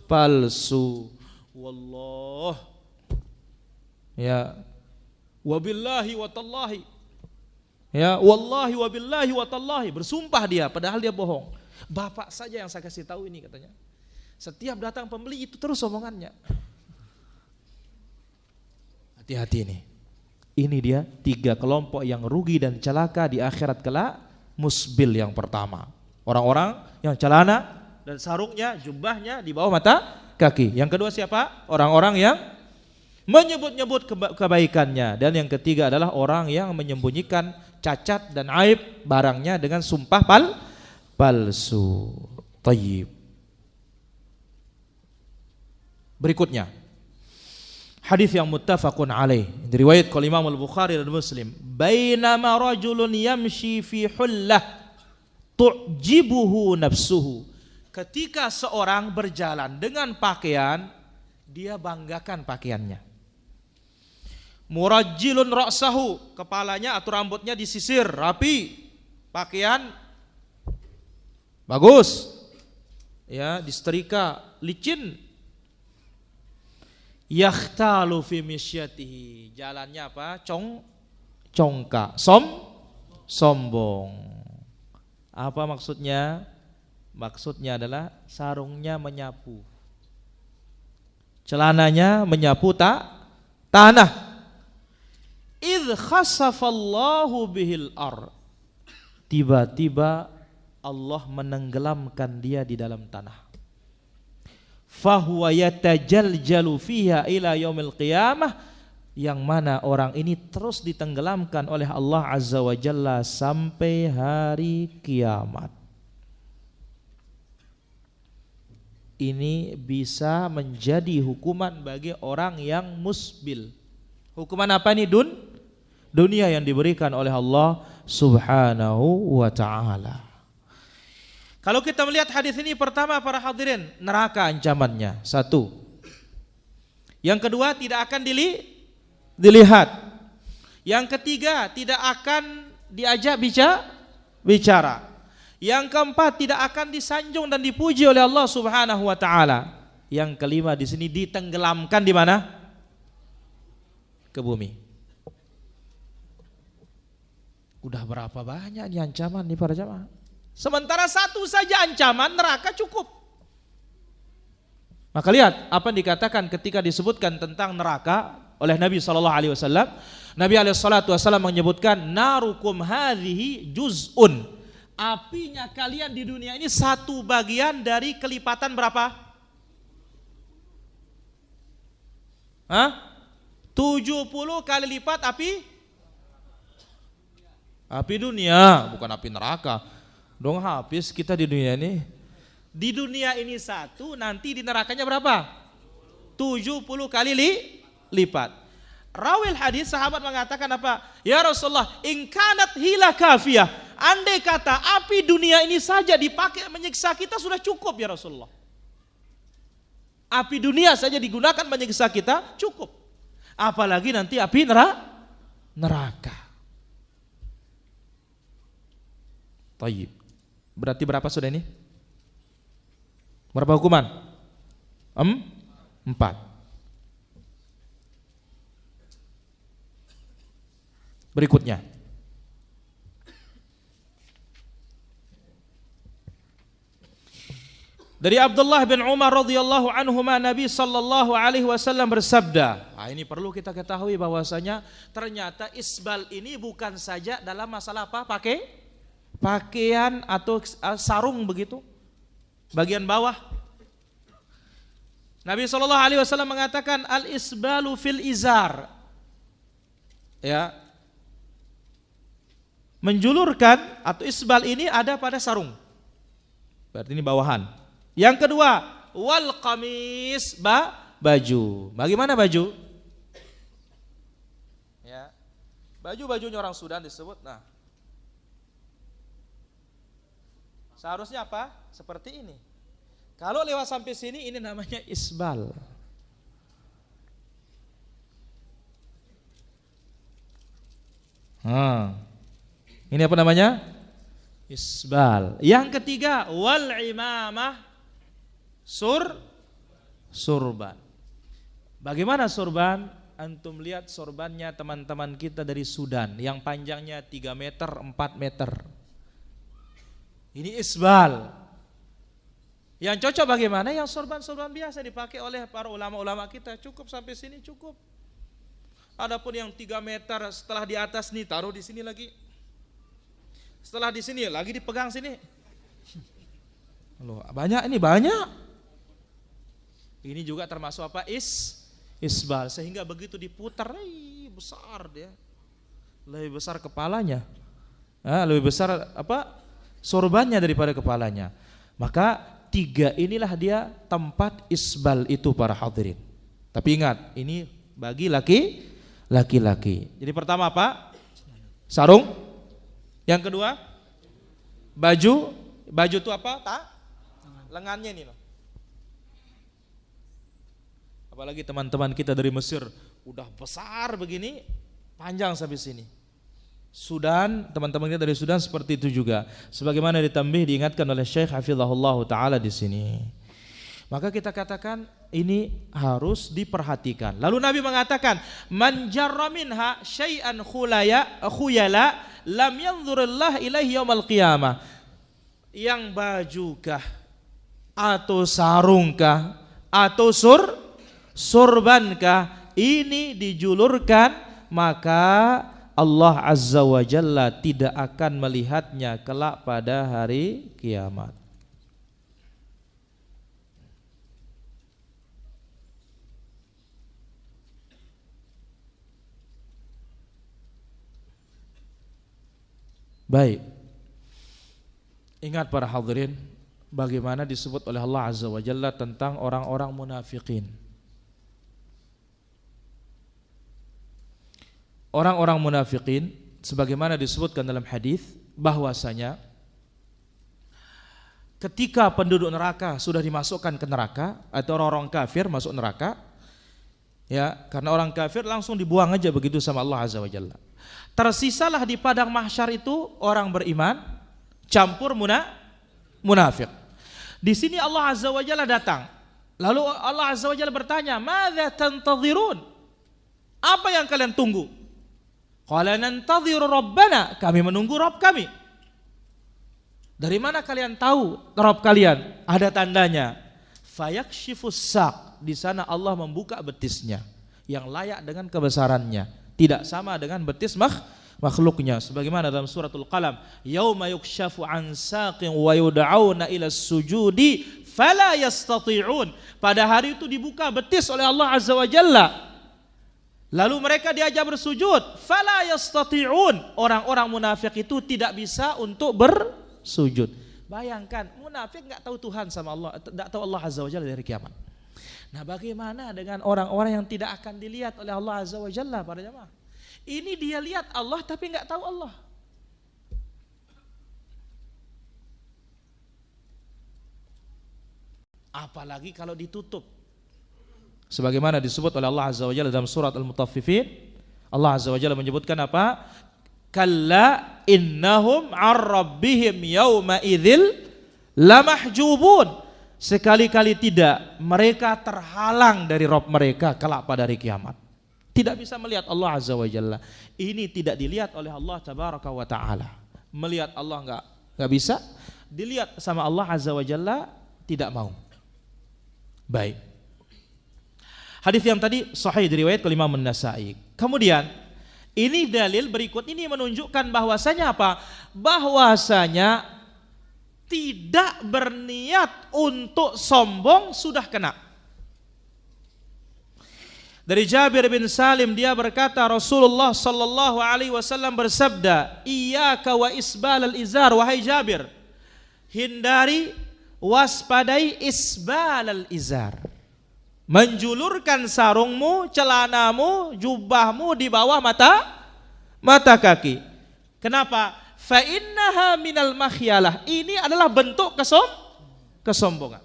palsu. Wallah, ya, wabillahi watallahi, ya, wallahi wabillahi watallahi, bersumpah dia padahal dia bohong. Bapak saja yang saya kasih tahu ini katanya. Setiap datang pembeli itu terus omongannya. Hati-hati ini. Ini dia 3 kelompok yang rugi dan celaka di akhirat kelak. Musbil yang pertama, orang-orang yang celana dan sarungnya, jubahnya di bawah mata kaki. Yang kedua siapa? Orang-orang yang menyebut-nyebut kebaikannya. Dan yang ketiga adalah orang yang menyembunyikan cacat dan aib barangnya dengan sumpah palsu. Tayyib. Berikutnya, hadis yang muttafaqun alaih, diriwayat oleh Imam Al-Bukhari dan Muslim. Bainama rajulun yamshi fi hullah tu'jibuhu nafsuhu. Ketika seorang berjalan dengan pakaian, dia banggakan pakaiannya. Murajjilun ra'sahu, kepalanya atau rambutnya disisir rapi, pakaian bagus, ya, disetrika, licin. Yakhtalu fi misyatihi, jalannya apa? Congkak, sombong. Apa maksudnya? Maksudnya adalah sarungnya menyapu, celananya menyapu tanah. Idh khasafallahu bihil ar, tiba-tiba Allah menenggelamkan dia di dalam tanah. Fahuwa yatajaljalu fiha ila yaumil qiyamah, yang mana orang ini terus ditenggelamkan oleh Allah Azza wa Jalla sampai hari kiamat. Ini bisa menjadi hukuman bagi orang yang musbil. Hukuman apa ini? Dunia yang diberikan oleh Allah Subhanahu wa ta'ala. Kalau kita melihat hadis ini, pertama para hadirin, neraka ancamannya. 1. Yang kedua, tidak akan dilihat. Yang ketiga, tidak akan diajak bicara. Yang keempat, tidak akan disanjung dan dipuji oleh Allah Subhanahu wa taala. Yang kelima, di sini ditenggelamkan di mana? Ke bumi. Udah berapa banyak nih ancaman nih para jamaah? Sementara 1 saja ancaman neraka cukup. Maka lihat apa yang dikatakan ketika disebutkan tentang neraka oleh Nabi SAW. Nabi SAW menyebutkan, narukum hadhihi juz'un. Apinya kalian di dunia ini 1 bagian dari kelipatan berapa? 70 kali lipat api dunia, bukan api neraka. Dong habis kita di dunia ini. Di dunia ini 1, nanti di nerakanya berapa? 70 kali lipat. Rawil hadis sahabat mengatakan apa? Ya Rasulullah, in kanat hila kafiyah. andai kata api dunia ini saja dipakai menyiksa kita sudah cukup ya Rasulullah. Api dunia saja digunakan menyiksa kita cukup. Apalagi nanti api neraka. Tayyib. Berarti berapa sudah ini? Berapa hukuman? 4. Berikutnya. Dari Abdullah bin Umar radhiyallahu anhuma Nabi sallallahu alaihi wasallam bersabda. Ini perlu kita ketahui bahwasanya ternyata isbal ini bukan saja dalam masalah apa? Pakaian atau sarung begitu. Bagian bawah. Nabi sallallahu alaihi wasallam mengatakan al-isbalu fil izar. Ya. Menjulurkan atau isbal ini ada pada sarung. Berarti ini bawahan. Yang kedua, wal qamis, baju. Bagaimana baju? Ya. Baju-bajunya orang Sudan disebut. Nah. Seharusnya apa? Seperti ini. Kalau lewat sampai sini ini namanya isbal. Ini apa namanya? Isbal. Yang ketiga, wal imamah, surban. Bagaimana surban? Antum lihat surbannya teman-teman kita dari Sudan yang panjangnya 3 meter, 4 meter. Ini isbal. Yang cocok bagaimana? Yang sorban-sorban biasa dipakai oleh para ulama-ulama kita. Cukup sampai sini cukup. Adapun yang 3 meter setelah di atas nih taruh di sini lagi. Setelah di sini lagi dipegang sini. Loh, banyak ini banyak. Ini juga termasuk apa? Isbal. Sehingga begitu diputar, besar dia. Lebih besar kepalanya. Lebih besar apa? Sorbannya daripada kepalanya. Maka 3 inilah dia tempat isbal itu para hadirin. Tapi ingat, ini bagi laki-laki. Jadi pertama apa? Sarung. Yang kedua, baju. Baju itu apa? Lengannya ini loh. Apalagi teman-teman kita dari Mesir udah besar begini, panjang sampai sini. Sudan, teman-teman kita dari Sudan seperti itu juga. Sebagaimana ditambah diingatkan oleh Syekh Hafizahullah taala di sini. Maka kita katakan ini harus diperhatikan. Lalu Nabi mengatakan, "Man jarra minha syai'an khuyala lam yanzurullah ilaihi yaumil qiyamah." Yang bajukah atau sarungkah atau surbankah ini dijulurkan, maka Allah Azza wa Jalla tidak akan melihatnya kelak pada hari kiamat. Baik. Ingat para hadirin, bagaimana disebut oleh Allah Azza wa Jalla tentang orang-orang munafikin. Orang-orang munafikin sebagaimana disebutkan dalam hadis bahwasanya ketika penduduk neraka sudah dimasukkan ke neraka atau orang-orang kafir masuk neraka, ya, karena orang kafir langsung dibuang aja begitu sama Allah Azza wa Jalla. Tersisalah di padang mahsyar itu orang beriman campur munafik. Di sini Allah Azza wa Jalla datang. Lalu Allah Azza wa Jalla bertanya, "Madza tantadhirun?" Apa yang kalian tunggu? Qala nantadhiru rabbana, kami menunggu Rabb kami. Dari mana kalian tahu Rabb kalian? Ada tandanya. Fayakshifus saq, di sana Allah membuka betisnya yang layak dengan kebesarannya, tidak sama dengan betis makhluknya. Sebagaimana dalam suratul Qalam, yauma yukshafu an saqin wa yud'auna ila sujudi fala yastati'un. Pada hari itu dibuka betis oleh Allah Azza wa Jalla. Lalu mereka diajak bersujud, fala yastati'un. Orang-orang munafik itu tidak bisa untuk bersujud. Bayangkan, munafik enggak tahu Tuhan sama Allah, enggak tahu Allah Azza wa Jalla dari kiamat. Nah, bagaimana dengan orang-orang yang tidak akan dilihat oleh Allah Azza wa Jalla para jamaah? Ini dia lihat Allah tapi enggak tahu Allah. apalagi kalau ditutup. Sebagaimana disebut oleh Allah Azza wa Jalla dalam surat Al-Mutaffifin, Allah Azza wa Jalla menyebutkan apa? Kalla innahum 'an rabbihim yauma idzil lamahjubun. Sekali-kali tidak, mereka terhalang dari Rabb mereka kelak pada hari kiamat. Tidak bisa melihat Allah Azza wa Jalla. Ini tidak dilihat oleh Allah Tabaraka wa Ta'ala. Melihat Allah enggak bisa, dilihat sama Allah Azza wa Jalla tidak mau. Baik. Hadis yang tadi sahih diriwayatkan oleh Imam An-Nasa'i. Kemudian ini dalil berikut ini menunjukkan bahwasanya apa? Bahwasanya tidak berniat untuk sombong sudah kena. Dari Jabir bin Salim dia berkata Rasulullah sallallahu alaihi wasallam bersabda, "Iyyaka wa isbalal izar," wahai Jabir, hindari, waspadai isbalal izar. Menjulurkan sarungmu, celanamu, jubahmu di bawah mata kaki. Kenapa? Fa innaha minal makhyalah. Ini adalah bentuk kesombongan.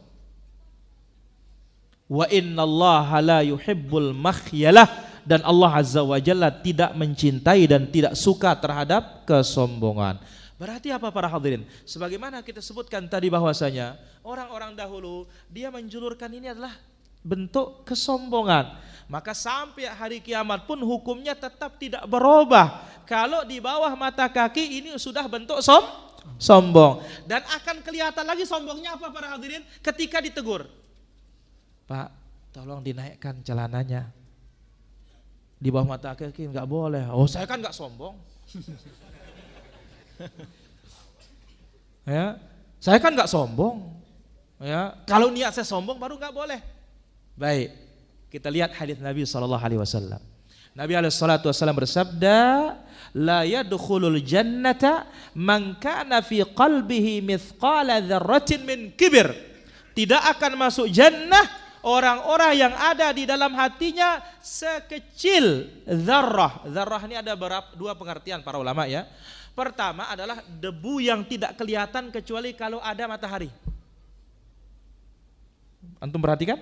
Wa innallaha la yuhibbul makhyalah, dan Allah Azza wa Jalla tidak mencintai dan tidak suka terhadap kesombongan. Berarti apa para hadirin? Sebagaimana kita sebutkan tadi bahwasanya orang-orang dahulu dia menjulurkan ini adalah bentuk kesombongan. Maka sampai hari kiamat pun hukumnya tetap tidak berubah. Kalau di bawah mata kaki ini sudah bentuk sombong. Dan akan kelihatan lagi sombongnya apa para hadirin? Ketika ditegur, "Pak, tolong dinaikkan celananya. Di bawah mata kaki enggak boleh." "Oh, saya kan enggak sombong." Ya, saya kan enggak sombong. Ya, kalau niat saya sombong baru enggak boleh. Baik, kita lihat hadis Nabi sallallahu alaihi wasallam. Nabi alaihi salatu wasallam bersabda, "La yadkhulul jannata man kana fi qalbihi mithqala dzarratin min kibir." Tidak akan masuk jannah orang-orang yang ada di dalam hatinya sekecil zarrah. Zarrah ini ada dua pengertian para ulama ya. Pertama adalah debu yang tidak kelihatan kecuali kalau ada matahari. Antum perhatikan?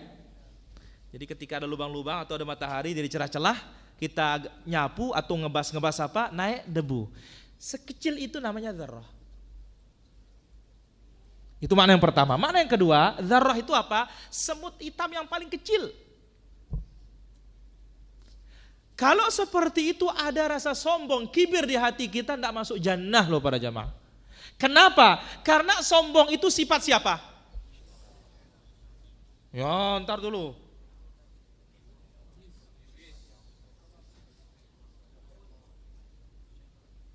Jadi ketika ada lubang-lubang atau ada matahari jadi cerah-celah, kita nyapu atau ngebas apa, naik debu. Sekecil itu namanya zarrah. Itu makna yang pertama. Makna yang kedua, zarrah itu apa? Semut hitam yang paling kecil. Kalau seperti itu ada rasa sombong, kibir di hati kita, tidak masuk jannah loh para jamaah. Kenapa? Karena sombong itu sifat siapa? Ya, ntar dulu.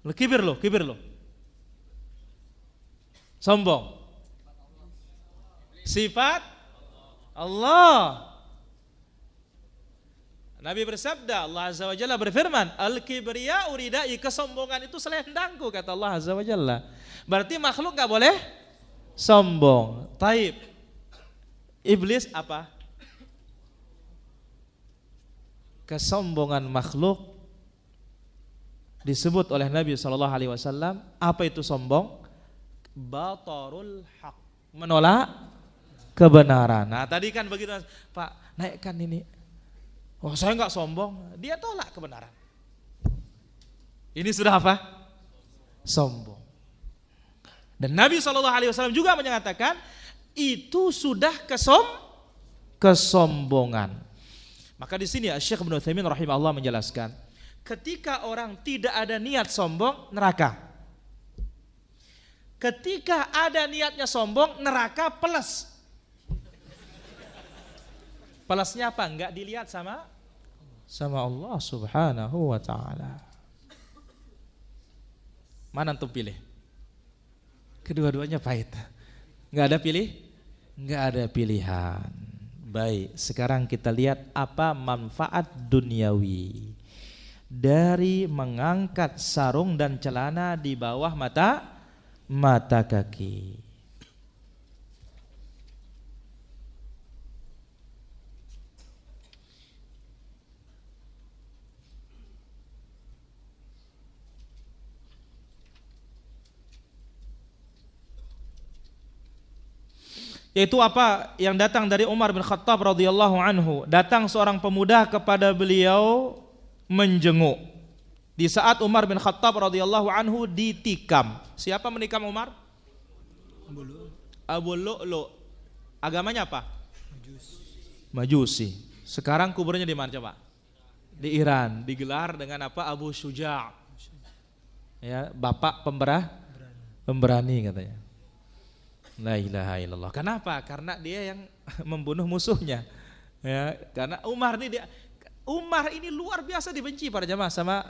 Kibir loh. Sombong. Sifat Allah. Nabi bersabda, Allah Azza wa Jalla berfirman, "Al-kibriya'u ridai," kesombongan itu selendangku, kata Allah Azza wa Jalla. Berarti makhluk enggak boleh sombong. Taib. Iblis apa? Kesombongan makhluk disebut oleh Nabi sallallahu alaihi wasallam, apa itu sombong? Batarul haq, menolak kebenaran. Nah, tadi kan begitu, Pak, naikkan ini. Oh, saya enggak sombong, dia tolak kebenaran. Ini sudah apa? Sombong. Dan Nabi SAW juga menyatakan itu sudah kesombongan. Maka di sini Syekh Ibnu Utsaimin rahimahullah menjelaskan, ketika orang tidak ada niat sombong, neraka. Ketika ada niatnya sombong, neraka plus. Plusnya apa? Enggak dilihat sama Allah Subhanahu wa ta'ala. Mana antum pilih? Kedua-duanya pahit. Enggak ada pilihan. Baik, sekarang kita lihat apa manfaat duniawi dari mengangkat sarung dan celana di bawah mata kaki. Yaitu apa yang datang dari Umar bin Khattab radhiyallahu anhu. Datang seorang pemuda kepada beliau menjenguk. Di saat Umar bin Khattab radhiyallahu anhu ditikam. Siapa menikam Umar? Abu Lu'lu'. Agamanya apa? Majusi. Sekarang kuburnya di mana coba? Di Iran. Digelar dengan apa? Abu Syuja'. Ya, bapak pemberani katanya. La ilaha illallah. Kenapa? Karena dia yang membunuh musuhnya. Ya, karena Umar ini luar biasa dibenci para jamaah sama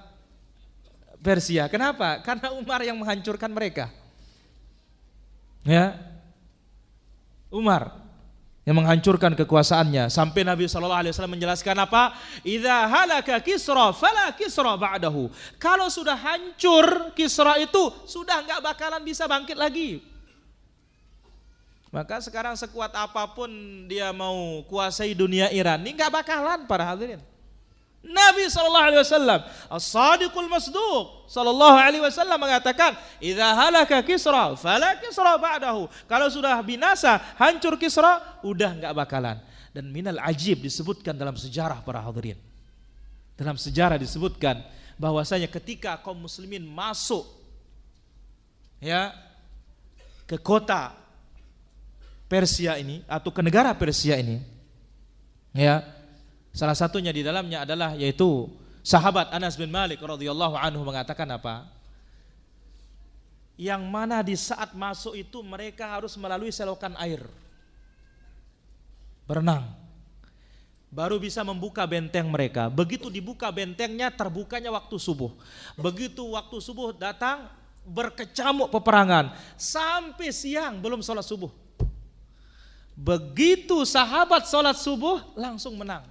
Persia. Kenapa? Karena Umar yang menghancurkan mereka. Ya. Umar yang menghancurkan kekuasaannya sampai Nabi SAW menjelaskan apa? Idza halaka Kisra fala Kisra ba'dahu. Kalau sudah hancur Kisra itu sudah enggak bakalan bisa bangkit lagi. Maka sekarang sekuat apapun dia mau kuasai dunia Iran, ini enggak bakalan para hadirin. Nabi SAW As-Sadiqul Masduq SAW mengatakan idza halaka Kisra fala Kisra ba'dahu. Kalau sudah binasa, hancur Kisra, udah enggak bakalan. Dan minal ajib disebutkan dalam sejarah para hadirin. Dalam sejarah disebutkan bahwasanya ketika kaum muslimin masuk ya ke kota Persia ini atau ke negara Persia ini, ya, salah satunya di dalamnya adalah yaitu sahabat Anas bin Malik radhiyallahu anhu mengatakan apa? Yang mana di saat masuk itu mereka harus melalui selokan air, berenang, baru bisa membuka benteng mereka. Begitu dibuka bentengnya, terbukanya waktu subuh. Begitu waktu subuh datang, berkecamuk peperangan sampai siang belum sholat subuh. Begitu sahabat sholat subuh langsung menang.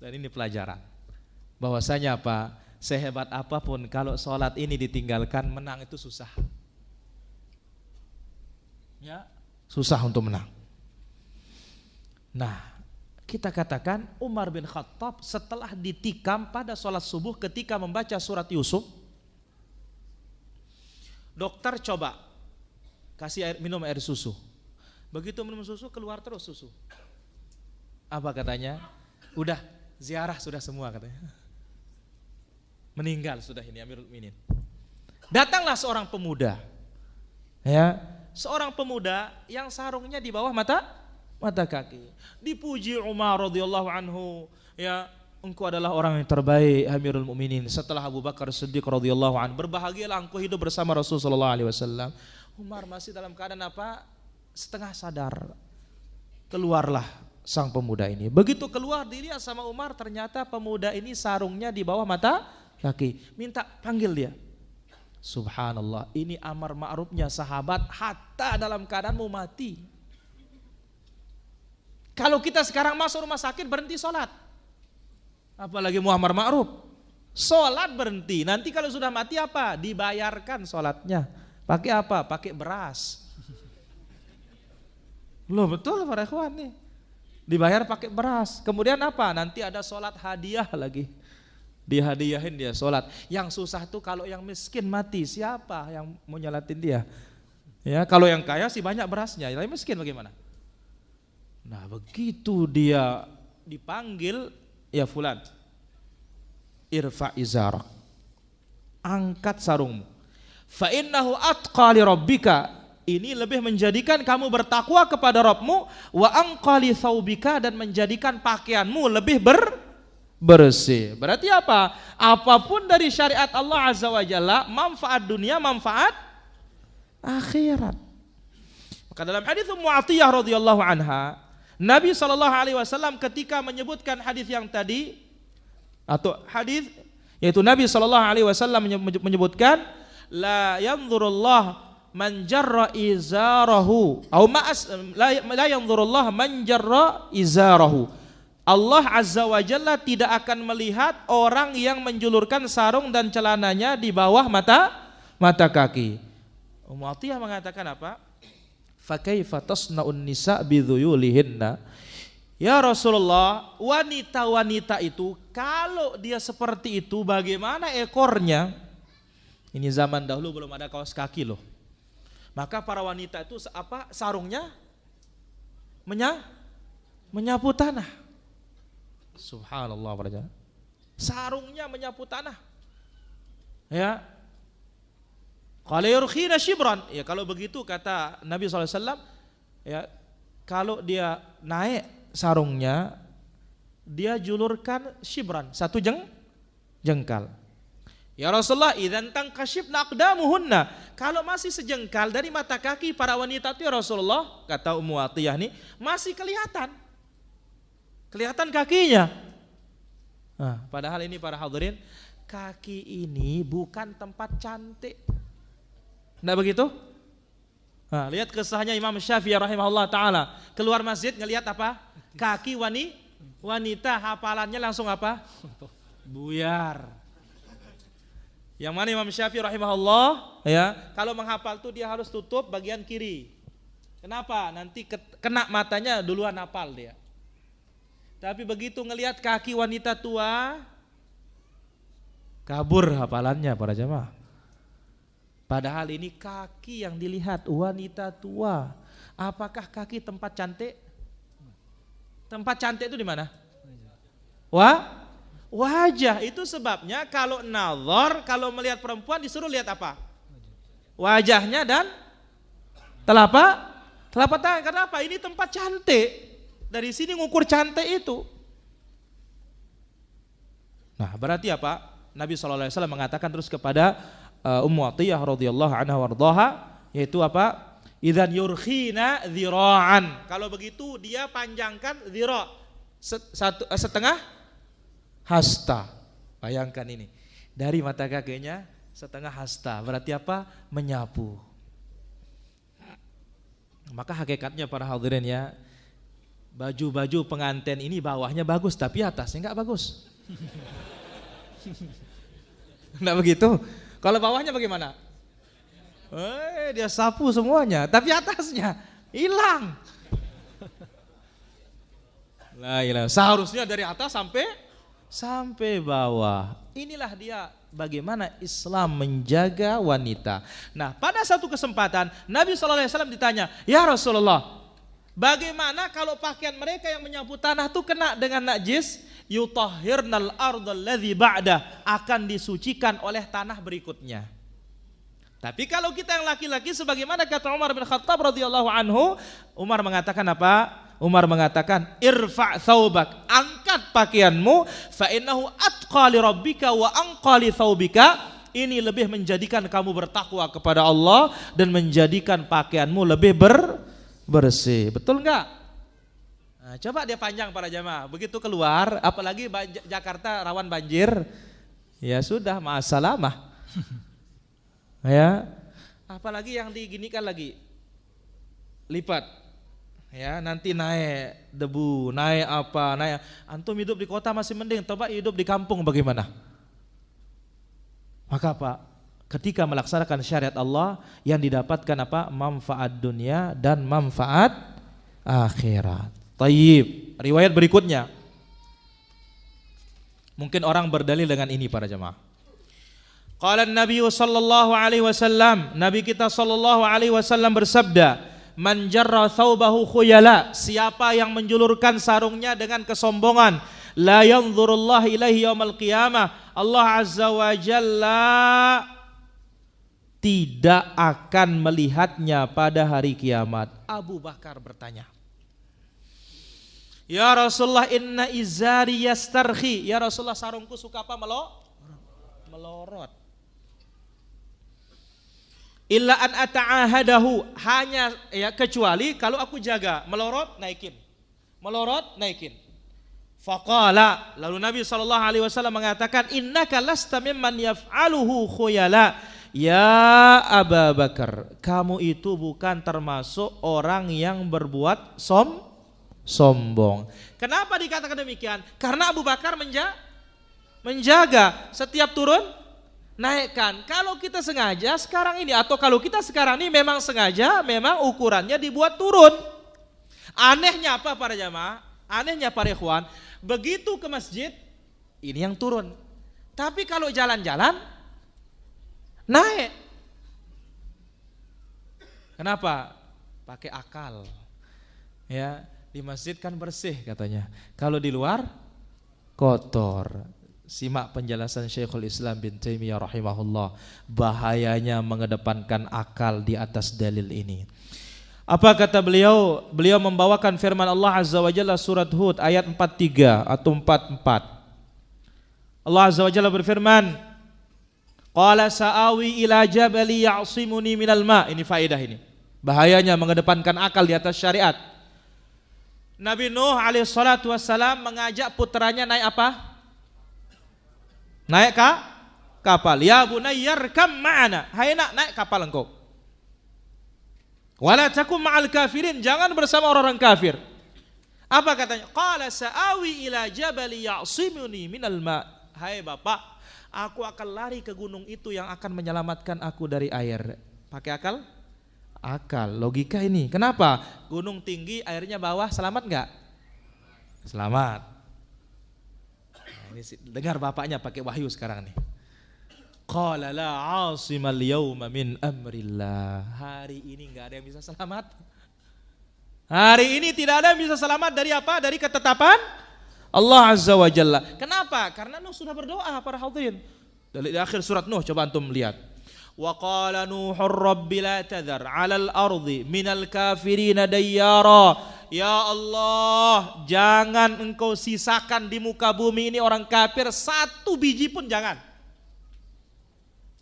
Dan ini pelajaran bahwasanya apa? Sehebat apapun kalau sholat ini ditinggalkan, menang itu susah. Ya, susah untuk menang. Nah, kita katakan Umar bin Khattab setelah ditikam pada sholat subuh ketika membaca surat Yusuf, dokter coba kasih minum air susu. Begitu minum susu keluar terus susu. Apa katanya? Udah ziarah sudah semua katanya. Meninggal sudah ini Amirul Mukminin. Datanglah seorang pemuda. Ya, seorang pemuda yang sarungnya di bawah mata kaki. Dipuji Umar radhiyallahu anhu, ya, engkau adalah orang yang terbaik Amirul Mukminin setelah Abu Bakar Siddiq radhiyallahu anhu. Berbahagialah engkau hidup bersama Rasulullah SAW. Umar masih dalam keadaan apa? Setengah sadar. Keluarlah sang pemuda ini. Begitu keluar dilihat sama Umar, ternyata pemuda ini sarungnya di bawah mata kaki. Minta panggil dia. Subhanallah, ini amar ma'rufnya sahabat hatta dalam keadaan mau mati. Kalau kita sekarang masuk rumah sakit berhenti sholat, apalagi mau amar ma'ruf. Sholat berhenti, nanti kalau sudah mati apa? Dibayarkan sholatnya. Pakai apa? Pakai beras. Loh betul para ikhwan nih. Dibayar pakai beras. Kemudian apa? Nanti ada sholat hadiah lagi. Dihadiahin dia sholat. Yang susah tuh kalau yang miskin mati, siapa yang mau nyalatin dia? Ya, kalau yang kaya sih banyak berasnya, yang miskin bagaimana? Nah, begitu dia dipanggil, ya fulan, irfa izarak, angkat sarungmu. Fa innahu atqa li rabbika. Ini lebih menjadikan kamu bertakwa kepada Rabbmu, wa anqali thawbika, dan menjadikan pakaianmu lebih bersih. Berarti apa? Apapun dari syariat Allah Azza wa Jalla, manfaat dunia, manfaat akhirat. Maka dalam hadis Ummu Atiyah radhiyallahu anha, Nabi SAW ketika menyebutkan hadis yang tadi, atau hadis yaitu Nabi SAW menyebutkan la yanzurullah man jarra izarahu atau la yanzurullah man jarra izarahu. Allah Azza wa Jalla tidak akan melihat orang yang menjulurkan sarung dan celananya di bawah mata kaki. Ummu Atiyah mengatakan apa? Fa kaifa tasna'un nisa bidhuyulihinna? Ya Rasulullah, wanita-wanita itu kalau dia seperti itu bagaimana ekornya? Ini zaman dahulu belum ada kaos kaki loh. Maka para wanita itu apa? Sarungnya menyapu tanah. Subhanallah para jamaah. Sarungnya menyapu tanah. Ya. Qala yurkhina shibran. Ya kalau begitu kata Nabi SAW, ya kalau dia naik sarungnya, dia julurkan shibran, satu jengkal. Ya Rasulullah, idzan tankashibna aqdamuhunna. Kalau masih sejengkal dari mata kaki para wanita itu ya Rasulullah, kata Ummu Atiyah nih, masih kelihatan kakinya. Nah, padahal ini para hadirin, kaki ini bukan tempat cantik. Enggak begitu? Nah, lihat kisahnya Imam Syafi'i rahimahullah taala, keluar masjid ngelihat apa? Kaki wanita, hafalannya langsung apa? Buyar. Yang mana Imam Syafi'i rahimahullah, ya, kalau menghafal tuh dia harus tutup bagian kiri. Kenapa? Nanti kena matanya duluan hafal dia. Tapi begitu ngelihat kaki wanita tua, kabur hafalannya para jamaah. Padahal ini kaki yang dilihat wanita tua. Apakah kaki tempat cantik? Tempat cantik itu di mana? Wajah. Itu sebabnya kalau nazar, kalau melihat perempuan disuruh lihat apa? Wajahnya dan telapak tangan. Karena apa? Ini tempat cantik. Dari sini ngukur cantik itu. Nah, berarti apa? Nabi SAW mengatakan terus kepada Ummu Atiyah radhiyallahu anha warḍaha, yaitu apa? Idzan yurkhina dzira'an. Kalau begitu dia panjangkan dzira', setengah hasta. Bayangkan ini. Dari mata kakinya setengah hasta. Berarti apa? Menyapu. Maka hakikatnya para hadirin ya, baju-baju pengantin ini bawahnya bagus tapi atasnya enggak bagus. Enggak begitu? Kalau bawahnya bagaimana? Dia sapu semuanya, tapi atasnya hilang. La ilaha. Seharusnya dari atas sampai bawah. Inilah dia bagaimana Islam menjaga wanita. Nah, pada satu kesempatan Nabi SAW ditanya, "Ya Rasulullah, bagaimana kalau pakaian mereka yang menyapu tanah itu kena dengan najis? Yutahhirnal ardal ladzi ba'da, akan disucikan oleh tanah berikutnya." Tapi kalau kita yang laki-laki sebagaimana kata Umar bin Khattab radhiyallahu anhu, Umar mengatakan apa? Umar mengatakan, "Irfa' thawbak, angkat pakaianmu, fa innahu atqa li rabbika wa anqa li thawbika." Ini lebih menjadikan kamu bertakwa kepada Allah dan menjadikan pakaianmu lebih bersih. Betul enggak? Nah, coba dia panjang para jamaah. Begitu keluar, apalagi Jakarta rawan banjir, ya sudah ma'asalamah. Ya, apalagi yang diginikan lagi, lipat, ya nanti naik debu, naik apa, naik. Antum hidup di kota masih mending, coba hidup di kampung bagaimana? Maka apa? Ketika melaksanakan syariat Allah yang didapatkan apa? Manfaat dunia dan manfaat akhirat. Tayyib. Riwayat berikutnya. Mungkin orang berdalil dengan ini para jemaah. Qala Nabi sallallahu alaihi wasallam, Nabi kita sallallahu alaihi wasallam bersabda, "Man jarra thawbahu khuyala," siapa yang menjulurkan sarungnya dengan kesombongan, la yanzurullah ilaihi yaumal qiyamah, Allah azza wa jalla tidak akan melihatnya pada hari kiamat. Abu Bakar bertanya, "Ya Rasulullah, inna izari yastarkhi." Ya Rasulullah, sarungku suka apa? Melorot. Illa an ata'ahadahu, hanya ya kecuali kalau aku jaga, melorot naikin. Faqala, lalu Nabi SAW mengatakan, "Innaka lasta mimman yaf'aluhu khuyala." Ya Abu Bakar, kamu itu bukan termasuk orang yang berbuat sombong. Kenapa dikatakan demikian? Karena Abu Bakar menjaga setiap turun naikkan. Kalau kita sengaja sekarang ini, atau kalau kita sekarang ini memang sengaja, memang ukurannya dibuat turun. Anehnya apa para jamaah? Anehnya para ikhwan, begitu ke masjid ini yang turun. Tapi kalau jalan-jalan naik. Kenapa? Pakai akal. Ya, di masjid kan bersih katanya. Kalau di luar kotor. Simak penjelasan Syekhul Islam bin Taimiyah rahimahullah, bahayanya mengedepankan akal di atas dalil ini. Apa kata beliau? Beliau membawakan firman Allah Azza wa Jalla surat Hud ayat 43 atau 44. Allah Azza wa Jalla berfirman, qala sa'awi ila jabali ya'simuni minal ma. Ini faedah ini. Bahayanya mengedepankan akal di atas syariat. Nabi Nuh alaihi salatu wassalam mengajak putranya naik apa? Naik kapal. Ya bunayyarkam ma'ana. Hai nak, naik kapal engkau. Wala takum ma'al kafirin, jangan bersama orang-orang kafir. Apa katanya? Qala sa'awi ila jabali ya'simuni minal ma. Hai bapak, aku akan lari ke gunung itu yang akan menyelamatkan aku dari air. Pakai akal? Akal, logika ini. Kenapa? Gunung tinggi, airnya bawah, selamat enggak? Selamat. Ini dengar bapaknya pakai wahyu sekarang nih. Qala la 'asimal yauma min amrillah. Hari ini enggak ada yang bisa selamat. Hari ini tidak ada yang bisa selamat dari apa? Dari ketetapan Allah Azza wa Jalla. Kenapa? Karena Nuh sudah berdoa para hadirin. Di akhir surat Nuh coba antum lihat. Wa qala Nuhur rabbi la tadhar 'alal ardi minal kafirina dayyara. Ya Allah, jangan engkau sisakan di muka bumi ini orang kafir satu biji pun jangan.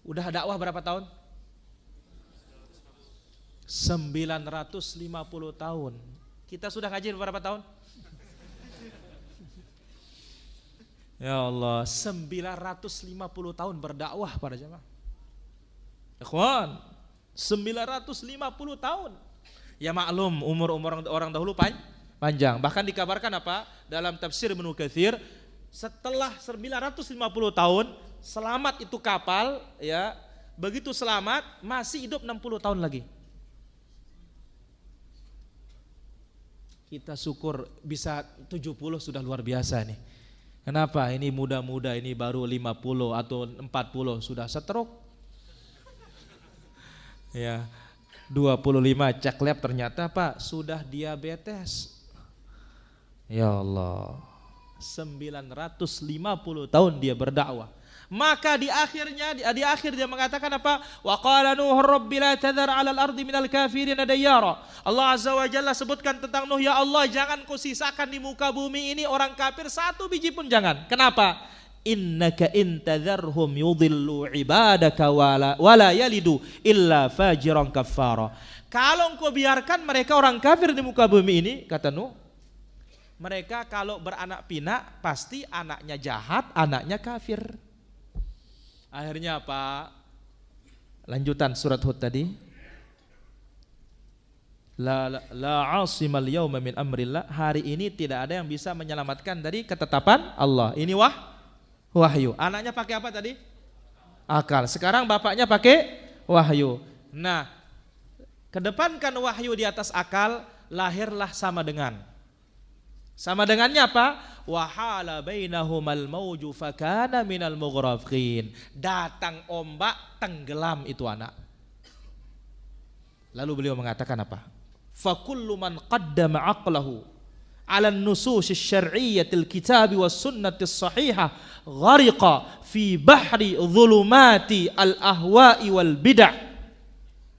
Udah dakwah berapa tahun? 950 tahun. Kita sudah ngaji berapa tahun? Ya Allah, 950 tahun berdakwah para jemaah. Ikhwan, 950 tahun. Ya maklum, umur orang dahulu panjang. Bahkan dikabarkan apa? Dalam tafsir Ibnu Katsir, setelah 950 tahun selamat itu kapal, ya. Begitu selamat masih hidup 60 tahun lagi. Kita syukur bisa 70 sudah luar biasa nih. Kenapa? Ini muda-muda, ini baru 50 atau 40 sudah stroke. Ya. 25 cek lab ternyata Pak sudah diabetes. Ya Allah, 950 tahun dia berdakwah. Maka di akhir dia mengatakan apa? Wa qala Nuh rabbi la tadhar 'alal ardi minal kafirin dayyara. Allah Azza wa Jalla sebutkan tentang Nuh, ya Allah jangan kau sisakan di muka bumi ini orang kafir satu biji pun jangan. Kenapa? Innaka intadharhum yudhillu ibadaka wala yalidu illa fajiran kaffara. Kalau engkau biarkan mereka orang kafir di muka bumi ini, kata Nuh, mereka kalau beranak pinak pasti anaknya jahat, anaknya kafir. Akhirnya apa? Lanjutan surat Hud tadi. La 'asimal yauma min amrillah. Hari ini tidak ada yang bisa menyelamatkan dari ketetapan Allah. Ini wahyu. Anaknya pakai apa tadi? Akal. Sekarang bapaknya pakai wahyu. Nah, kedepankan wahyu di atas akal, lahirlah sama dengan. Sama dengannya apa? Wahala bainahumal mauju fakana minal mughraqin. Datang ombak, tenggelam itu anak. Lalu beliau mengatakan apa? Fakullu man qaddama aqlahu ala an-nusus asy-syar'iyyatil kitabi was sunnati sahihah ghariqa fi bahri dhulumati al-ahwa'i wal bid'ah.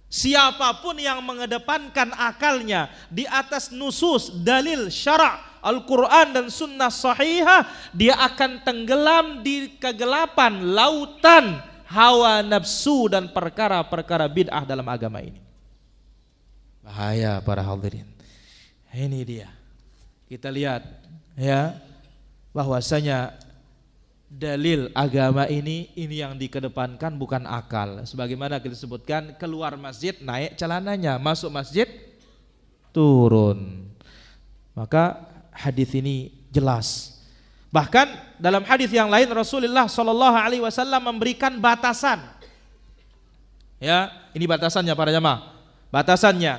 Siapapun yang mengedepankan akalnya di atas nusus dalil syara' Al-Quran dan sunnah sahihah, dia akan tenggelam di kegelapan lautan hawa nafsu dan perkara-perkara bid'ah dalam agama ini. Bahaya para hadirin. Ini dia. Kita lihat ya, bahwasanya dalil agama ini yang dikedepankan bukan akal. Sebagaimana kita sebutkan, keluar masjid naik celananya, masuk masjid turun. Maka hadis ini jelas. Bahkan dalam hadis yang lain Rasulullah Shallallahu Alaihi Wasallam memberikan batasan. Ya, ini batasannya para jamaah. Batasannya,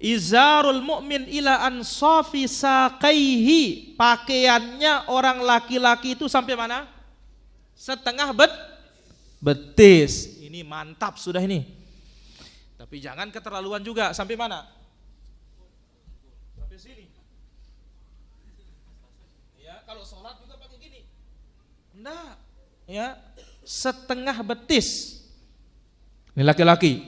izarul mu'min ila ansafi saqaihi. Pakaiannya orang laki-laki itu sampai mana? Setengah betis. Ini mantap sudah ini. Tapi jangan keterlaluan juga. Sampai mana? sampai sini. Ya, kalau sholat juga pakai gini. Enggak. Ya, setengah betis. Ini laki-laki.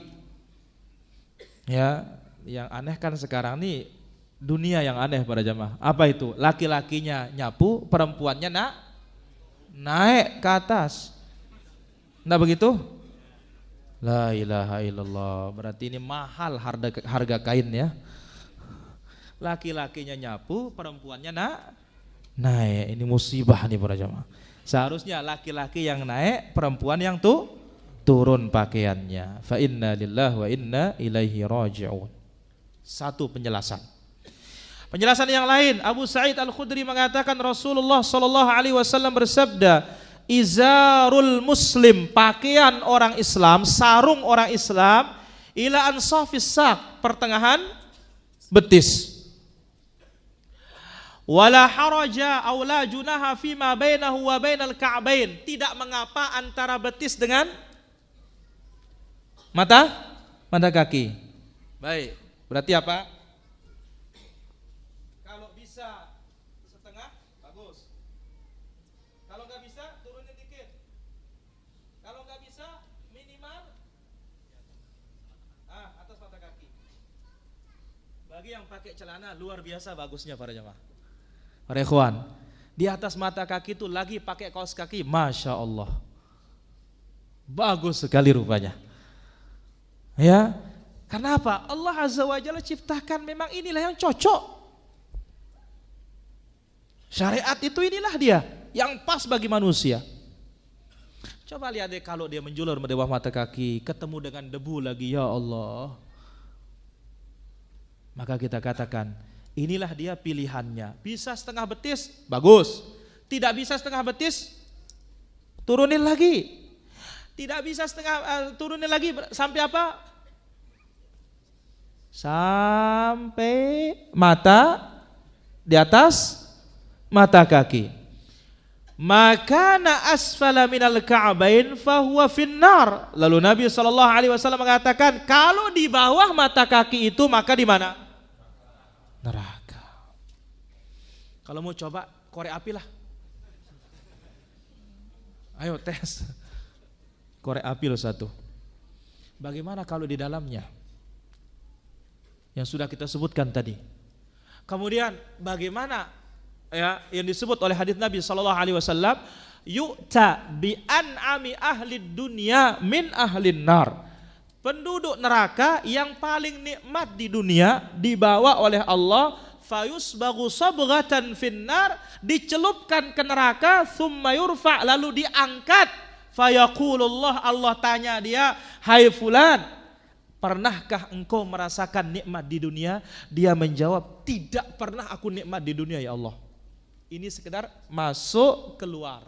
Ya, yang aneh kan sekarang nih dunia yang aneh para jamaah. Apa itu? Laki-lakinya nyapu, perempuannya naik ke atas. Enggak begitu? La ilaha illallah. Berarti ini mahal harga kain ya. Laki-lakinya nyapu, perempuannya naik. Ini musibah nih para jamaah. Seharusnya laki-laki yang naik, perempuan yang turun pakaiannya. Fa inna lillahi wa inna ilaihi raji'un. Satu penjelasan. Penjelasan yang lain, Abu Sa'id Al-Khudri mengatakan Rasulullah sallallahu alaihi wasallam bersabda, "Izarul muslim," pakaian orang Islam, sarung orang Islam, ila ansafis saq, pertengahan betis. Wala haraja aw la junaha fima bainahu wa bainal ka'bain, tidak mengapa antara betis dengan mata kaki. Baik, berarti apa? Kalau bisa setengah, bagus. Kalau nggak bisa, turunin dikit. Kalau nggak bisa, minimal atas mata kaki. Bagi yang pakai celana luar biasa bagusnya para jemaah. Para ikhwan, di atas mata kaki itu lagi pakai kaos kaki, masya Allah, bagus sekali rupanya. Ya, karena apa? Allah Azza wa Jalla ciptakan memang inilah yang cocok. Syariat itu inilah dia yang pas bagi manusia. Coba lihat deh kalau dia menjulur di bawah mata kaki, ketemu dengan debu lagi, ya Allah. Maka kita katakan, inilah dia pilihannya. Bisa setengah betis, bagus. Tidak bisa setengah betis, turunin lagi. Tidak bisa turunin lagi sampai apa? Sampai mata di atas mata kaki. Maka na asfala minal ka'bain fahuwa finnar. Lalu Nabi SAW mengatakan, kalau di bawah mata kaki itu maka di mana? Neraka. Kalau mau coba korek api lah. Ayo tes. Korek api loh satu. Bagaimana kalau di dalamnya? Yang sudah kita sebutkan tadi. Kemudian bagaimana ya yang disebut oleh hadis Nabi sallallahu alaihi wasallam, yu'ta bi an'ami ahli dunya min ahlin nar. Penduduk neraka yang paling nikmat di dunia dibawa oleh Allah, fayusbaghu sabghatan finnar, dicelupkan ke neraka, thumma yurfa, lalu diangkat, fayaqulullah, Allah tanya dia, hai fulan, pernahkah engkau merasakan nikmat di dunia? Dia menjawab, tidak pernah aku nikmat di dunia ya Allah. Ini sekedar masuk keluar.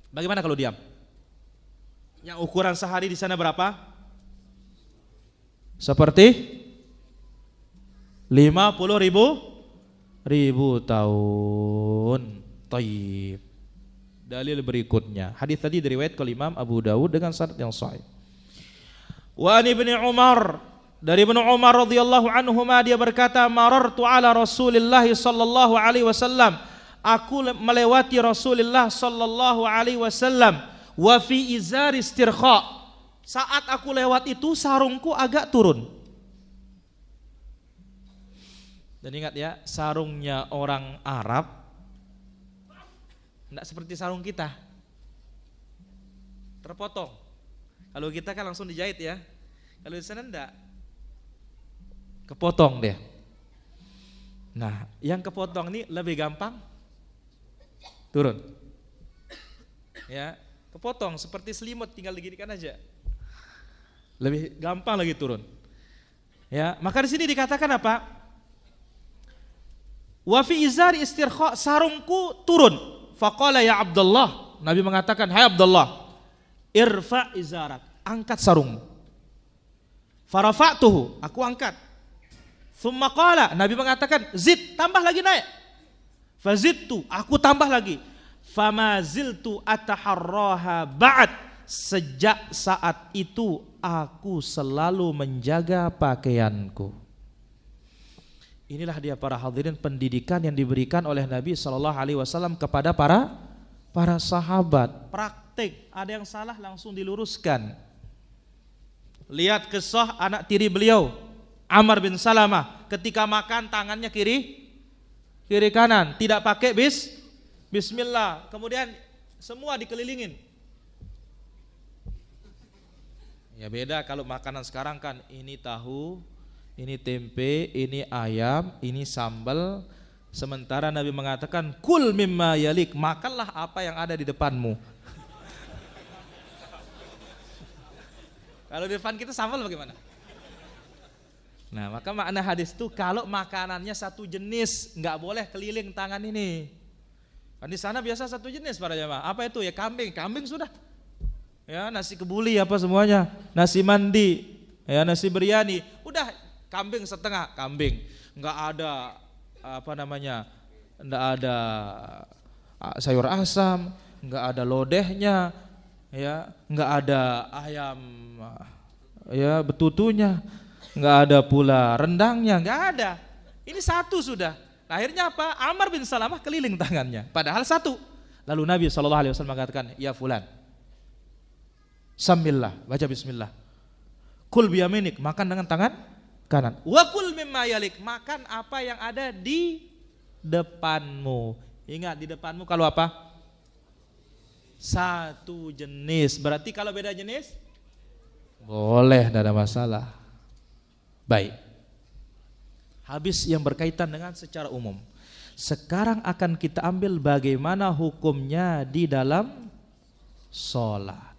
Bagaimana kalau diam? Yang ukuran sehari di sana berapa? Seperti 50.000 tahun. Taib. Dalil berikutnya, hadis tadi diriwayatkan oleh Imam Abu Dawud dengan sanad yang sahih. Wa an Ibnu Umar, dari Ibnu Umar radhiyallahu anhuma, dia berkata, marartu ala Rasulillah sallallahu alaihi wasallam, aku melewati Rasulullah sallallahu alaihi wasallam, wa fi izari istirkha, saat aku lewat itu sarungku agak turun. Dan ingat ya, sarungnya orang Arab tidak seperti sarung kita, terpotong. Kalau kita kan langsung dijahit ya, kalau di sana enggak, kepotong deh. Nah, yang kepotong ini lebih gampang turun. Ya, kepotong seperti selimut, tinggal diginikan aja. Lebih gampang lagi turun. Ya, maka di sini dikatakan apa? Wa fi izari istirkha, sarungku turun. Faqala ya Abdullah, Nabi mengatakan, hai Abdullah, irfa izarak, angkat sarungmu. Farafa'tuhu, aku angkat. Tsumma qala, Nabi mengatakan, zid, tambah lagi naik. Fazidtu, aku tambah lagi. Fama ziltu ataharraha ba'd, sejak saat itu aku selalu menjaga pakaianku. Inilah dia para hadirin pendidikan yang diberikan oleh Nabi SAW kepada para sahabat. Praktik, ada yang salah langsung diluruskan. Lihat kisah anak tiri beliau, Amr bin Salamah, ketika makan tangannya kiri kanan, tidak pakai bismillah. Kemudian semua dikelilingin. Ya beda kalau makanan sekarang kan, ini tahu, ini tempe, ini ayam, ini sambal. Sementara Nabi mengatakan kul mimma yalik, makanlah apa yang ada di depanmu. Kalau di depan kita sambal bagaimana? Nah, maka makna hadis itu kalau makanannya satu jenis, nggak boleh keliling tangan ini. Kan di sana biasa satu jenis para jamaah. Apa itu ya? Kambing sudah. Ya, nasi kebuli apa semuanya, nasi mandi, ya nasi biryani, udah kambing setengah kambing. Nggak ada nggak ada sayur asam, nggak ada lodehnya, ya nggak ada ayam ya betutunya, nggak ada pula rendangnya, nggak ada. Ini satu sudah. Akhirnya apa? Amr bin Salamah keliling tangannya, padahal satu. Lalu Nabi SAW mengatakan, ya fulan, sambillah, baca bismillah. Kul biyaminik, makan dengan tangan kanan. Wa kul mimma yalik, makan apa yang ada di depanmu. Ingat, di depanmu kalau apa? Satu jenis. Berarti kalau beda jenis boleh, tidak ada masalah. Baik. Habis yang berkaitan dengan secara umum. Sekarang akan kita ambil bagaimana hukumnya di dalam sholat.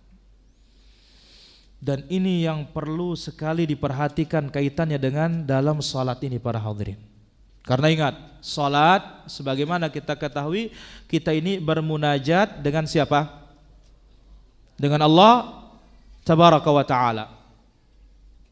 Dan ini yang perlu sekali diperhatikan kaitannya dengan dalam sholat ini para hadirin. Karena ingat, sholat sebagaimana kita ketahui, kita ini bermunajat dengan siapa? Dengan Allah Tabaraka wa ta'ala.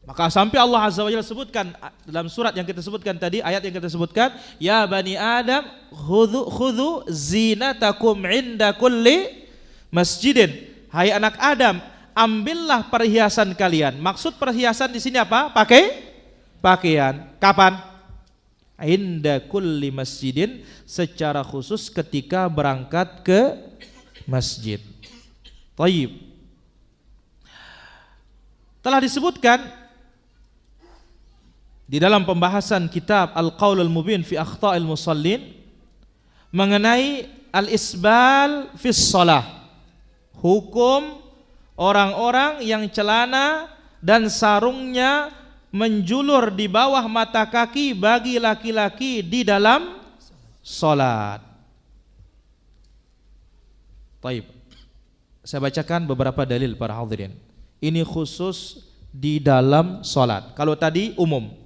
Maka sampai Allah Azza wa Jalla sebutkan dalam surat yang kita sebutkan tadi, ayat yang kita sebutkan, ya bani Adam khudhu zinatakum inda kulli masjidin. Hai anak Adam, ambillah perhiasan kalian. Maksud perhiasan di sini apa? Pakaian. Kapan? Inda kulli masjidin, secara khusus ketika berangkat ke masjid. Thayyib. Telah disebutkan di dalam pembahasan kitab Al-Qaulul Mubin fi Akhta'il Musallin mengenai al-isbal fi shalah. Hukum orang-orang yang celana dan sarungnya menjulur di bawah mata kaki bagi laki-laki di dalam salat. Baik. Saya bacakan beberapa dalil para hadirin. Ini khusus di dalam salat. Kalau tadi umum.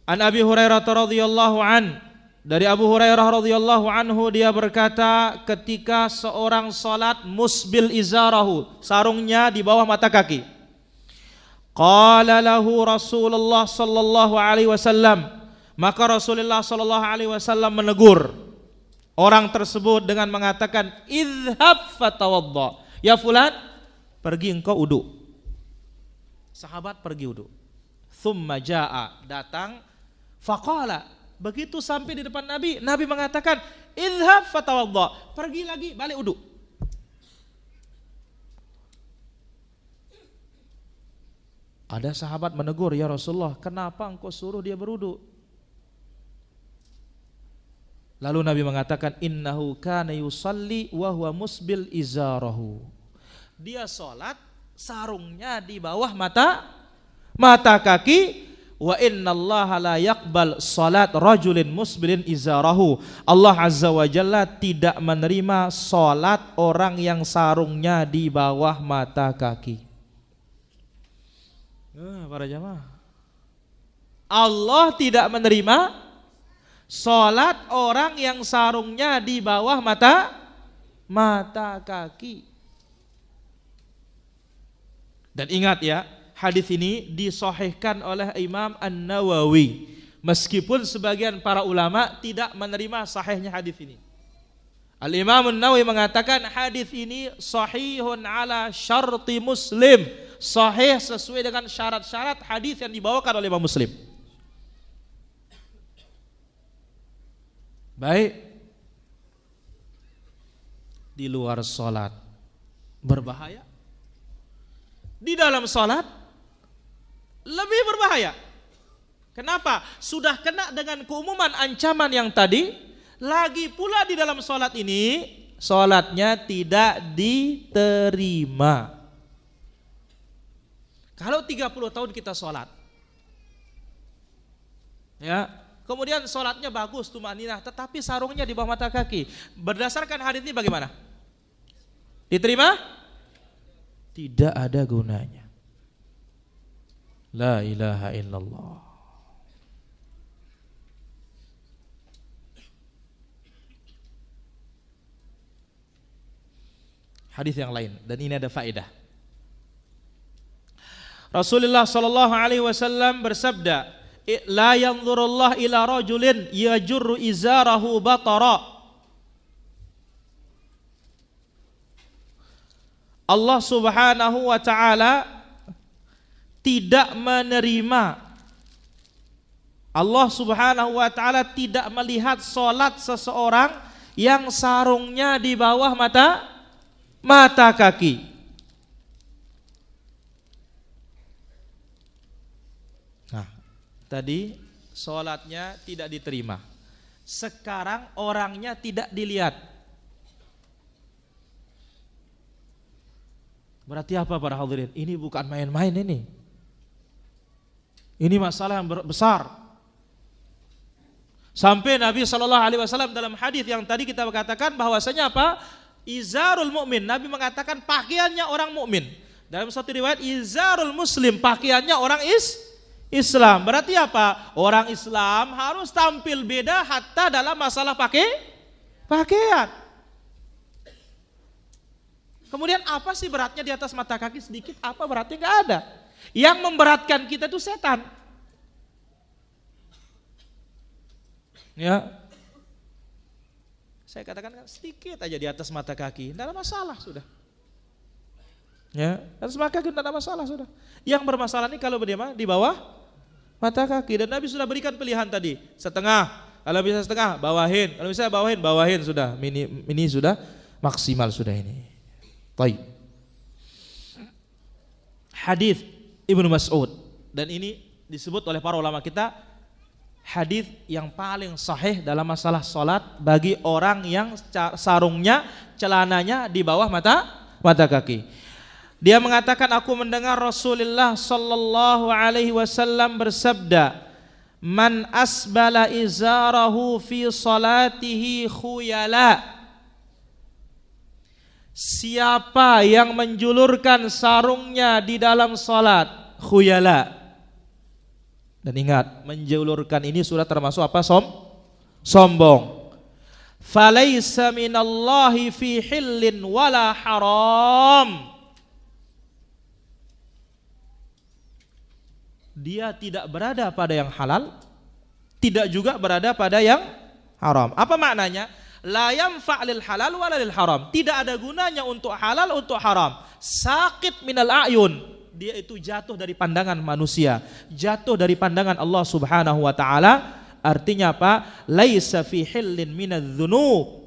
An Abi Hurairah radhiyallahu an, dari Abu Hurairah radhiyallahu anhu dia berkata, ketika seorang salat musbil izarahu, sarungnya di bawah mata kaki. Qala lahu Rasulullah sallallahu alaihi wasallam, maka Rasulullah sallallahu alaihi wasallam menegur orang tersebut dengan mengatakan, idhab fatawadda. Ya fulan, pergi engkau wudu. Sahabat pergi wudu. Thumma jaa, datang, faqala, begitu sampai di depan Nabi, Nabi mengatakan, idhab fatawadda, pergi lagi, balik wudu. Ada sahabat menegur, ya Rasulullah, kenapa engkau suruh dia berwudu? Lalu Nabi mengatakan, innahu kana yusalli wa huwa musbil izarahu. Dia salat, sarungnya di bawah mata kaki. Wa innallaha la yaqbal salat rajulin musbilin izarahu. Allah Azza wa Jalla tidak menerima salat orang yang sarungnya di bawah mata kaki. Para jamaah, Allah tidak menerima salat orang yang sarungnya di bawah mata kaki. Dan ingat ya, hadis ini disahihkan oleh Imam An-Nawawi, meskipun sebagian para ulama tidak menerima sahihnya hadis ini. Al-Imam An-Nawawi mengatakan hadis ini sahihun ala syarti Muslim, sahih sesuai dengan syarat-syarat hadis yang dibawakan oleh Imam Muslim. Baik. Di luar salat berbahaya. Di dalam salat lebih berbahaya. Kenapa? Sudah kena dengan keumuman ancaman yang tadi, lagi pula di dalam salat ini salatnya tidak diterima. Kalau 30 tahun kita salat, ya, kemudian salatnya bagus tumaninah, tetapi sarungnya di bawah mata kaki, berdasarkan hadis ini bagaimana? Diterima? Tidak ada gunanya. La ilaha illallah. Hadis yang lain, dan ini ada faedah. Rasulullah sallallahu alaihi wasallam bersabda, la yanzurullah ila rajulin yajurru izarahu batara. Allah Subhanahu wa taala tidak menerima, Allah Subhanahu wa taala tidak melihat salat seseorang yang sarungnya di bawah mata kaki. Nah, tadi salatnya tidak diterima. Sekarang orangnya tidak dilihat. Berarti apa para hadirin? Ini bukan main-main ini. Ini masalah yang besar. Sampai Nabi SAW dalam hadis yang tadi kita katakan bahwasanya apa? Izarul mu'min. Nabi mengatakan pakaiannya orang mukmin. Dalam satu riwayat izarul muslim, pakaiannya orang Islam. Berarti apa? Orang Islam harus tampil beda hatta dalam masalah pakaian. Kemudian apa sih beratnya di atas mata kaki sedikit? Apa beratnya? Enggak ada. Yang memberatkan kita itu setan. Ya. Saya katakan sedikit aja di atas mata kaki, tidak ada masalah sudah. Ya, di atas mata kaki tidak ada masalah sudah. Yang bermasalah ini kalau bagaimana? Di bawah mata kaki. Dan Nabi sudah berikan pilihan tadi, setengah. Kalau bisa setengah, bawahin. Kalau bisa bawahin sudah. Ini sudah maksimal sudah ini. Baik. Hadis Ibnu Mas'ud, dan ini disebut oleh para ulama kita hadis yang paling sahih dalam masalah salat bagi orang yang sarungnya, celananya di bawah mata kaki. Dia mengatakan, aku mendengar Rasulullah sallallahu alaihi wasallam bersabda, "Man asbala izarahu fi salatihi khuyala." Siapa yang menjulurkan sarungnya di dalam salat, khuyala. Dan ingat, menjulurkan ini sudah termasuk apa? Sombong. Falaisa minallahi fi hillin wala haram. Dia tidak berada pada yang halal, tidak juga berada pada yang haram. Apa maknanya? La yanfa' lil halal wala lil haram. Tidak ada gunanya untuk halal, untuk haram. Saqit minal a'yun. Dia itu jatuh dari pandangan manusia, jatuh dari pandangan Allah Subhanahu wa taala. Artinya apa? Laisa fi hillin minadz-dzunub.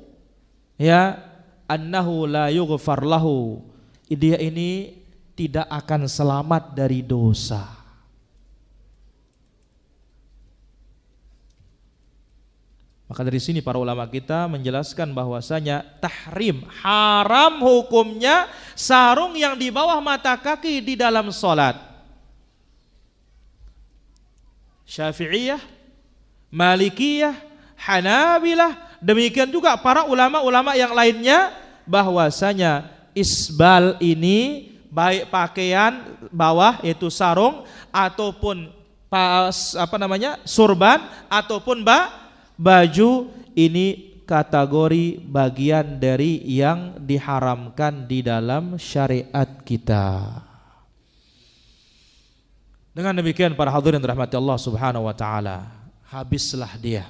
Ya, annahu la yughfar lahu. Dia ini tidak akan selamat dari dosa. Maka dari sini para ulama kita menjelaskan bahwasanya tahrim, haram hukumnya sarung yang di bawah mata kaki di dalam salat. Syafi'iyah, Malikiyah, Hanabilah, demikian juga para ulama-ulama yang lainnya bahwasanya isbal ini baik pakaian bawah yaitu sarung ataupun surban ataupun baju, ini kategori bagian dari yang diharamkan di dalam syariat kita. Dengan demikian para hadirin rahmati Allah Subhanahu wa taala, habislah dia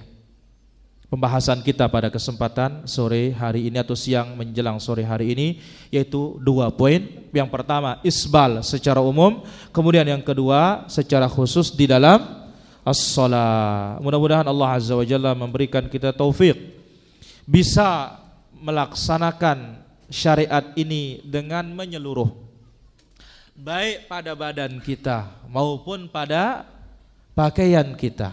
pembahasan kita pada kesempatan sore hari ini atau siang menjelang sore hari ini, yaitu 2 poin. Yang pertama isbal secara umum, kemudian yang kedua secara khusus di dalam as-shalah. Mudah-mudahan Allah Azza wa Jalla memberikan kita taufik bisa melaksanakan syariat ini dengan menyeluruh, baik pada badan kita maupun pada pakaian kita.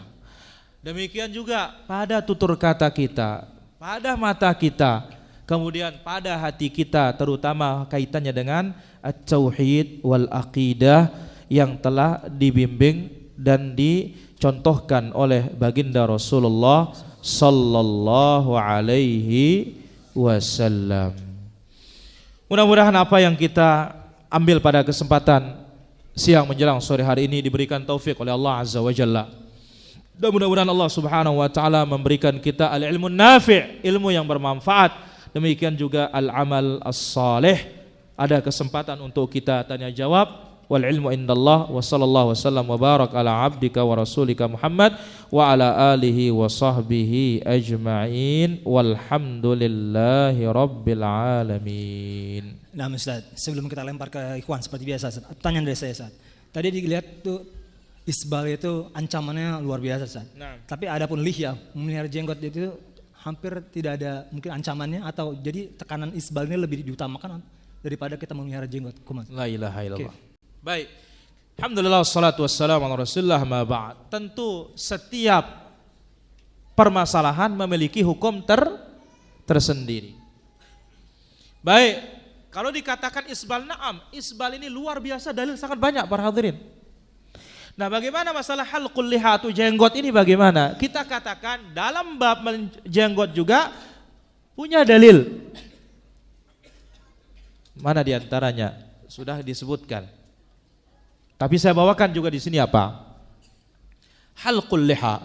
Demikian juga pada tutur kata kita, pada mata kita, kemudian pada hati kita, terutama kaitannya dengan at-tauhid wal aqidah yang telah dibimbing dan dicontohkan oleh baginda Rasulullah sallallahu alaihi wasallam. Mudah-mudahan apa yang kita ambil pada kesempatan siang menjelang sore hari ini diberikan taufik oleh Allah Azza wa Jalla. Dan mudah-mudahan Allah Subhanahu wa taala memberikan kita al-ilmu nafi', ilmu yang bermanfaat. Demikian juga al-amal as-salih. Ada kesempatan untuk kita tanya jawab. Wal ilmu indallah wa sallallahu wasallam wa barak ala abdika wa rasulika Muhammad wa ala alihi wa sahbihi ajma'in walhamdulillahi rabbil alamin. Nah Ustaz, sebelum kita lempar ke Ikhwan seperti biasa, Ustaz, pertanyaan dari saya, Ustaz. Tadi dilihat tuh isbal itu ancamannya luar biasa, Ustaz. Nah. Tapi adapun lihya, memelihara jenggot itu hampir tidak ada mungkin ancamannya, atau jadi tekanan isbal ini lebih diutamakan daripada kita memelihara jenggot. Kuman. La ilaha illallah. Okay. Baik. Alhamdulillah wassalatu wassalamu ala Rasulillah ma ba'd. Tentu setiap permasalahan memiliki hukum tersendiri. Baik, kalau dikatakan isbal, na'am, isbal ini luar biasa, dalil sangat banyak para hadirin. Nah, bagaimana masalah halqul liha atau jenggot ini bagaimana? Kita katakan dalam bab jenggot juga punya dalil. Mana diantaranya? Sudah disebutkan. Tapi saya bawakan juga di sini apa? Halqul liha.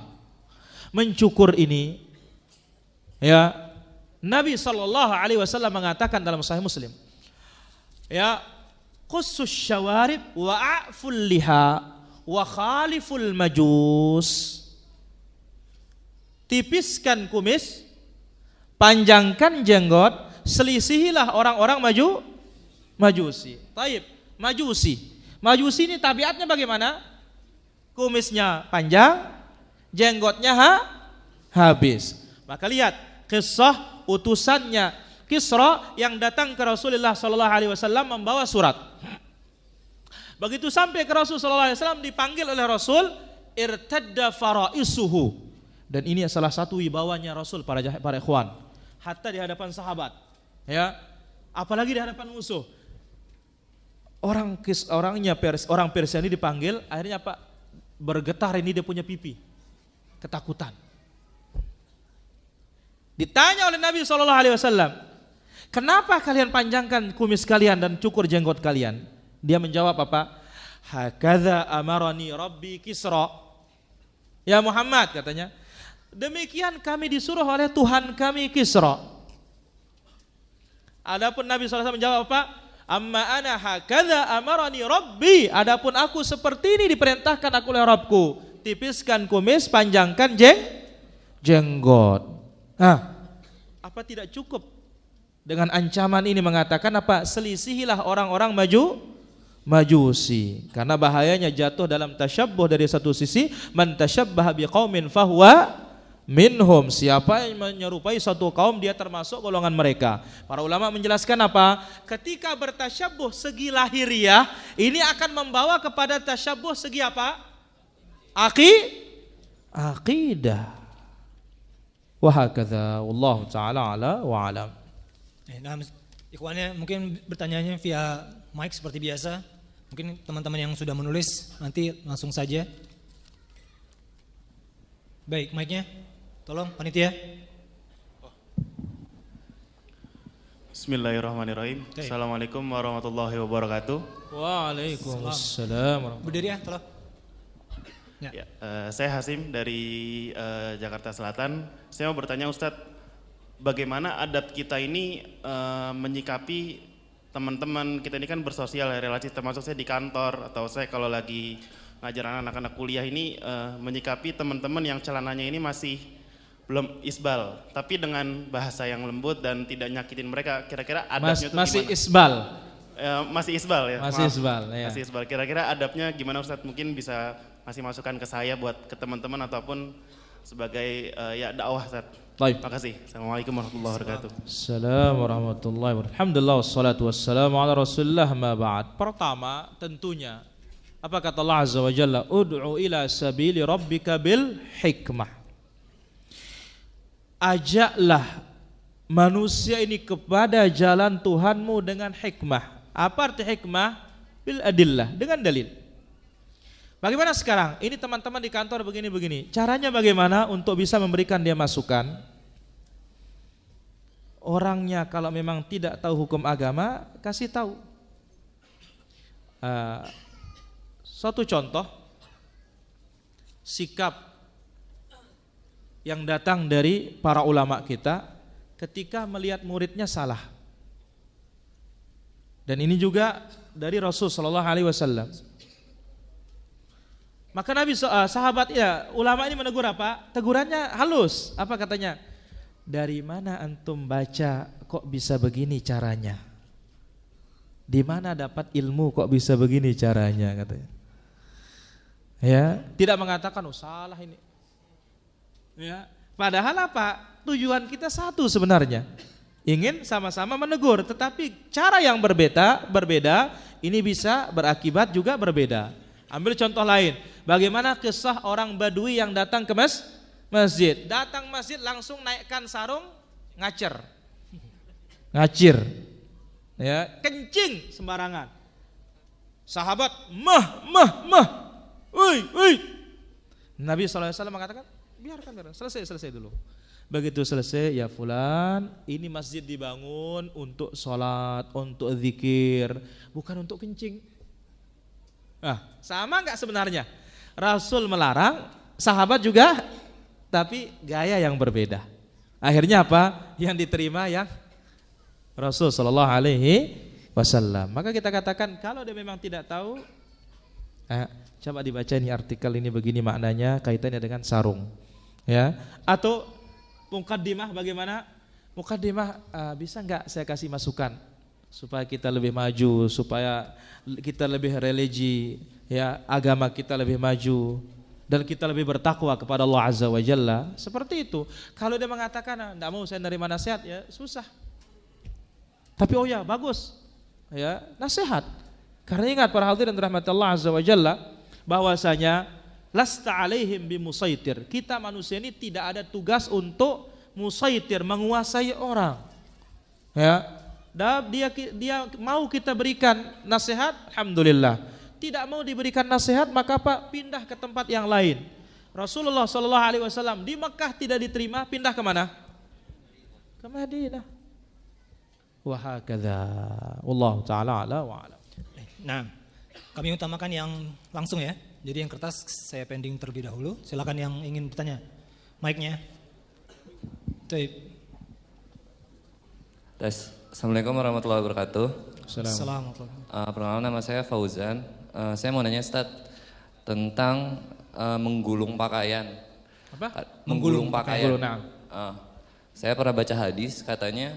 Mencukur ini, ya, Nabi SAW mengatakan dalam Sahih Muslim, ya, qussus syawarib wa a'ful liha wa khaliful majus. Tipiskan kumis, panjangkan jenggot, selisihilah orang-orang majusi. Taib, majusi. Majusi ini tabiatnya bagaimana? Kumisnya panjang, jenggotnya habis. Maka lihat kisah utusannya Kisra yang datang ke Rasulullah SAW membawa surat. Begitu sampai ke Rasulullah SAW dipanggil oleh Rasul, irtadda faraisuhu. Dan ini salah satu wibawanya Rasul para ikhwan. Hatta di hadapan sahabat, ya, apalagi di hadapan musuh. Orang Persia ini dipanggil, akhirnya apa? Bergetar ini dia punya pipi, ketakutan. Ditanya oleh Nabi SAW, kenapa kalian panjangkan kumis kalian dan cukur jenggot kalian? Dia menjawab apa? Hakadha amarani Rabbi Kisra. Ya Muhammad, katanya, demikian kami disuruh oleh Tuhan kami Kisra. Adapun Nabi SAW menjawab apa? Amma ana hakadha amarani Rabbi. Adapun aku seperti ini diperintahkan aku oleh Rabbku. Tipiskan kumis, panjangkan jenggot. Nah, apa tidak cukup dengan ancaman ini mengatakan apa? Selisihilah orang-orang majusi. Karena bahayanya jatuh dalam tasyabbuh. Dari satu sisi, man tasyabbaha biqaumin fahuwa minhum. Siapa yang menyerupai suatu kaum, dia termasuk golongan mereka. Para ulama menjelaskan apa? Ketika bertasyabbuh segi lahiriah, ini akan membawa kepada tasyabbuh segi apa? Aqidah. Wa hakadha wallahu taala ala wa alam. Nah, ikhwannya mungkin bertanyanya via mic seperti biasa. Mungkin teman-teman yang sudah menulis nanti langsung saja. Baik, mic-nya. Tolong panitia. Bismillahirrahmanirrahim. Assalamualaikum warahmatullahi wabarakatuh. Waalaikumsalam. Berdiri ya, tolong. Ya, saya Hasim dari Jakarta Selatan. Saya mau bertanya Ustadz, bagaimana adat kita ini menyikapi teman-teman kita ini kan bersosial ya, relasi, termasuk saya di kantor atau saya kalau lagi ngajar anak-anak kuliah ini menyikapi teman-teman yang celananya ini masih belum isbal, tapi dengan bahasa yang lembut dan tidak nyakitin mereka. Kira-kira adabnya itu Masih gimana? isbal. Masih isbal ya. Masih isbal, ya. Masih isbal. Kira-kira adabnya gimana Ustadz? Mungkin bisa masih masukan ke saya buat ke teman-teman ataupun sebagai ya dakwah Ustadz. Baik. Makasih. Assalamualaikum warahmatullahi wabarakatuh. Assalamualaikum warahmatullahi wabarakatuh. Alhamdulillah wassalatu wassalamu ala Rasulillah ma ba'd. Pertama, tentunya apa kata Allah Azza wa Jalla? Ud'u ila sabili rabbika bil hikmah. Ajaklah manusia ini kepada jalan Tuhanmu dengan hikmah. Apa arti hikmah? Bil adillah, dengan dalil. Bagaimana sekarang? Ini teman-teman di kantor begini-begini. Caranya bagaimana untuk bisa memberikan dia masukan? Orangnya kalau memang tidak tahu hukum agama, kasih tahu. Suatu contoh, sikap yang datang dari para ulama kita ketika melihat muridnya salah. Dan ini juga dari Rasul sallallahu alaihi wasallam. Maka Nabi sahabat ya, ulama ini menegur apa? Tegurannya halus. Apa katanya? Dari mana antum baca kok bisa begini caranya? Di mana dapat ilmu kok bisa begini caranya katanya. Ya, tidak mengatakan oh salah ini. Ya, padahal apa? Tujuan kita satu sebenarnya. Ingin sama-sama menegur, tetapi cara yang berbeda, ini bisa berakibat juga berbeda. Ambil contoh lain, bagaimana kisah orang Badui yang datang ke masjid. Datang masjid langsung naikkan sarung, ngacir, ya, kencing sembarangan. Sahabat, mah, woi. Nabi SAW mengatakan, biarkan, selesai dulu. Begitu selesai, ya fulan, ini masjid dibangun untuk sholat, untuk zikir, bukan untuk kencing. Nah, sama enggak sebenarnya? Rasul melarang, sahabat juga, tapi gaya yang berbeda. Akhirnya apa? Yang diterima yang Rasul sallallahu alaihi wasallam. Maka kita katakan kalau dia memang tidak tahu, coba dibaca ini artikel ini begini maknanya, kaitannya dengan sarung. Ya, atau mukaddimah bagaimana? Mukaddimah bisa enggak saya kasih masukan supaya kita lebih maju, supaya kita lebih religi, ya, agama kita lebih maju dan kita lebih bertakwa kepada Allah Azza wa Jalla. Seperti itu. Kalau dia mengatakan enggak mau saya nerima nasihat, ya susah. Tapi oh ya bagus, ya nasihat. Karena ingat para hadirin rahmat Allah Azza wa Jalla, bahwasanya lasta alaihim bimusaitir. Kita manusia ini tidak ada tugas untuk musaitir, menguasai orang. Ya. Dia mau kita berikan nasihat, alhamdulillah. Tidak mau diberikan nasihat, maka apa? Pindah ke tempat yang lain. Rasulullah sallallahu alaihi wasallam di Mekah tidak diterima, pindah ke mana? Ke Madinah. Wa hakadha. Wallahu taala ala wa alam. Nah, kami utamakan yang langsung ya. Jadi yang kertas saya pending terlebih dahulu. Silakan yang ingin bertanya. Mic-nya. Tes. Assalamualaikum warahmatullahi wabarakatuh. Assalamualaikum. Perkenalkan nama saya Fauzan. Saya mau nanya Ustaz tentang menggulung pakaian. Apa? Menggulung pakaian. Menggulung, Saya pernah baca hadis katanya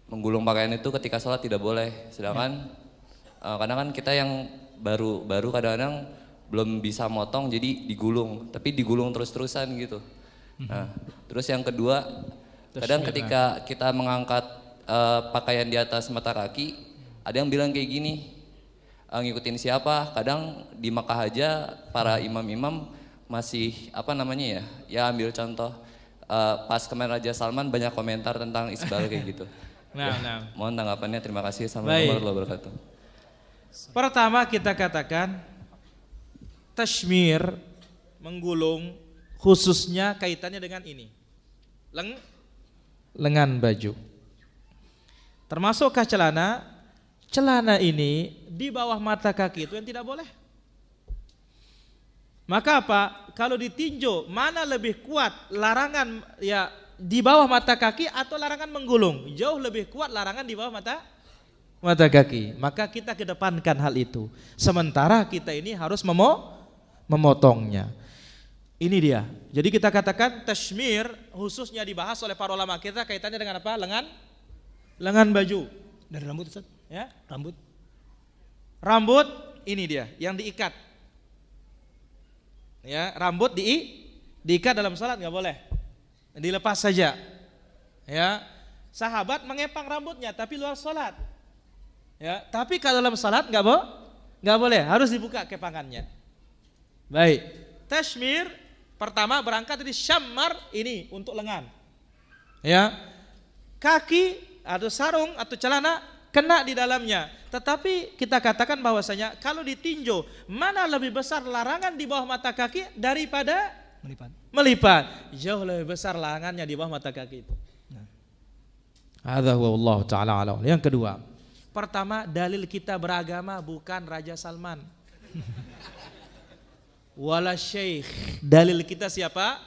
menggulung pakaian itu ketika sholat tidak boleh. Sedangkan kadang kan kita yang baru kadang-kadang belum bisa motong jadi digulung, tapi digulung terus-terusan gitu. Nah, terus yang kedua, kadang ketika kita mengangkat pakaian di atas mata kaki, ada yang bilang kayak gini, ngikutin siapa? Kadang di Makkah aja para imam-imam masih ya ambil contoh pas kemarin Raja Salman banyak komentar tentang isbal kayak gitu. Nah. Mohon tanggapannya, terima kasih. Assalamualaikum warahmatullahi wabarakatuh. Pertama kita katakan tashmir, menggulung, khususnya kaitannya dengan ini, lengan baju. Termasukkah celana? Celana ini di bawah mata kaki itu yang tidak boleh. Maka apa? Kalau ditinjau mana lebih kuat larangan ya di bawah mata kaki atau larangan menggulung? Jauh lebih kuat larangan di bawah mata kaki. Maka kita kedepankan hal itu. Sementara kita ini harus memotongnya. Ini dia. Jadi kita katakan tashmir khususnya dibahas oleh para ulama kita kaitannya dengan apa? Lengan baju. Dari rambut Ustaz? Ya. Rambut. Ini dia yang diikat. Ya, rambut diikat dalam salat nggak boleh. Dilepas saja. Ya. Sahabat mengepang rambutnya tapi luar salat. Ya, tapi kalau dalam salat nggak boleh, harus dibuka kepangannya. Baik. Tashmir pertama berangkat dari syammar ini untuk lengan. Ya. Kaki atau sarung atau celana kena di dalamnya. Tetapi kita katakan bahwasanya kalau ditinjau mana lebih besar larangan di bawah mata kaki daripada melipat. Jauh lebih besar larangannya di bawah mata kaki itu. Hadza huwa Allah taala alam. Yang kedua, pertama dalil kita beragama bukan Raja Salman. Wala syekh. Dalil kita siapa?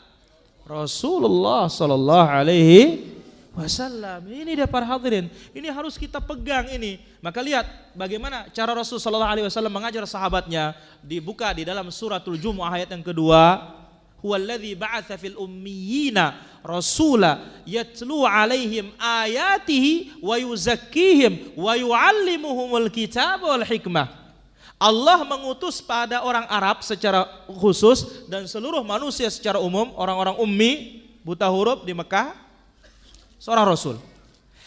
Rasulullah sallallahu alaihi wasallam. Ini dia para hadirin. Ini harus kita pegang ini. Maka lihat bagaimana cara Rasul sallallahu alaihi wasallam mengajar sahabatnya. Dibuka di dalam suratul Jumu'ah ayat yang kedua. Huwallazi ba'atsa fil ummiyina rasula yatlu alaihim ayatihi wa yuzakkihim wa yuallimuhumul kitaba wal hikmah. Allah mengutus pada orang Arab secara khusus dan seluruh manusia secara umum, orang-orang ummi, buta huruf di Mekah, seorang Rasul.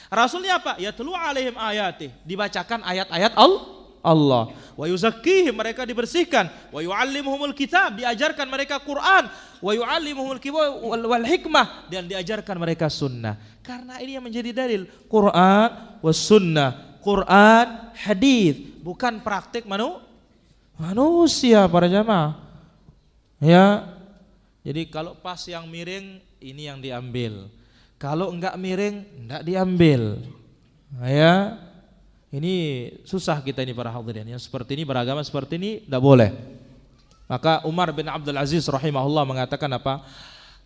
Rasulnya apa? Yatlu alaihim ayatih, dibacakan ayat-ayat Allah. Wa yuzakkihim, mereka dibersihkan. Wa yuallimuhumul kitab, diajarkan mereka Quran. Wa yuallimuhumul kitab wal hikmah, dan diajarkan mereka sunnah. Karena ini yang menjadi dalil, Quran was sunnah, Quran hadis, bukan praktik manusia para jamaah. Ya. Jadi kalau pas yang miring ini yang diambil. Kalau enggak miring enggak diambil. Ya. Ini susah kita ini para hadirin. Yang seperti ini beragama seperti ini enggak boleh. Maka Umar bin Abdul Aziz rahimahullah mengatakan apa?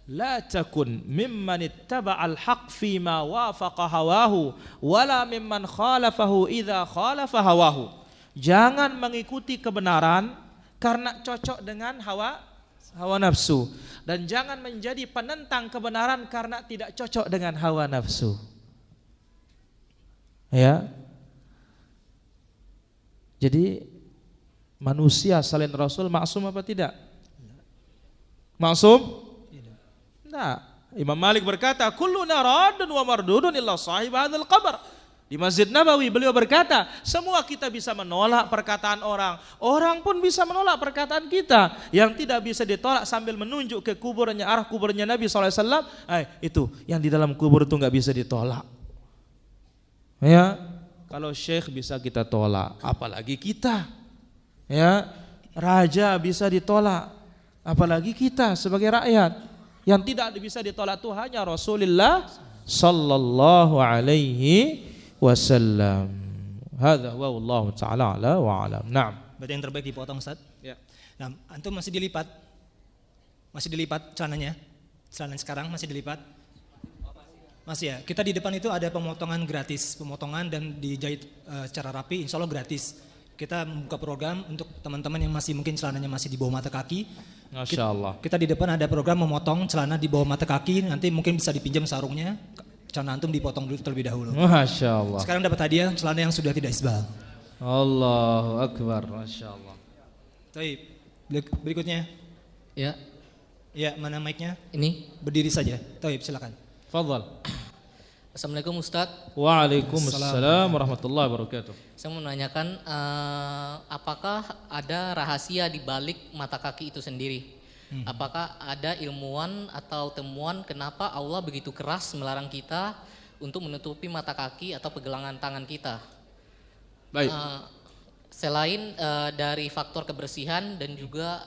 La takun mimman ittaba'al haqq fi ma wafaqa hawahu wala mimman khalafahu idza khalafa hawahu. Jangan mengikuti kebenaran karena cocok dengan hawa nafsu, dan jangan menjadi penentang kebenaran karena tidak cocok dengan hawa nafsu. Ya. Jadi manusia selain Rasul maksum apa tidak? Maksum? Nah, Imam Malik berkata, "Kulluna raddun wa mardudun illa sahib hadzal qabr." Di Masjid Nabawi beliau berkata, semua kita bisa menolak perkataan orang. Orang pun bisa menolak perkataan kita. Yang tidak bisa ditolak sambil menunjuk ke kuburnya, arah kuburnya Nabi SAW. Itu yang di dalam kubur itu nggak bisa ditolak. Ya, kalau syekh bisa kita tolak, apalagi kita. Ya, raja bisa ditolak, apalagi kita sebagai rakyat. Yang tidak bisa ditolak itu hanya Rasulullah sallallahu alaihi wasallam. Hadza huwa wallahu taala ala wa alam. Naam. Berarti yang terbaik dipotong, Ustaz? Ya. Nah, antum masih dilipat? Masih dilipat celananya? Celana sekarang masih dilipat? Masih ya. Kita di depan itu ada pemotongan gratis, pemotongan dan dijahit secara rapi, insya Allah gratis. Kita membuka program untuk teman-teman yang masih mungkin celananya masih di bawah mata kaki. Masya Allah. Kita di depan ada program memotong celana di bawah mata kaki. Nanti mungkin bisa dipinjam sarungnya. Celana antum dipotong dulu terlebih dahulu. Masya Allah. Sekarang dapat hadiah celana yang sudah tidak isbal. Allahu Akbar. Masya Allah. Baik. Berikutnya. Ya. Ya, mana mic-nya? Ini. Berdiri saja. Baik, silakan. Fadhal. Assalamualaikum Ustadz. Waalaikumsalam warahmatullahi wabarakatuh. Saya mau menanyakan apakah ada rahasia di balik mata kaki itu sendiri? Apakah ada ilmuwan atau temuan kenapa Allah begitu keras melarang kita untuk menutupi mata kaki atau pergelangan tangan kita? Baik. Selain dari faktor kebersihan dan juga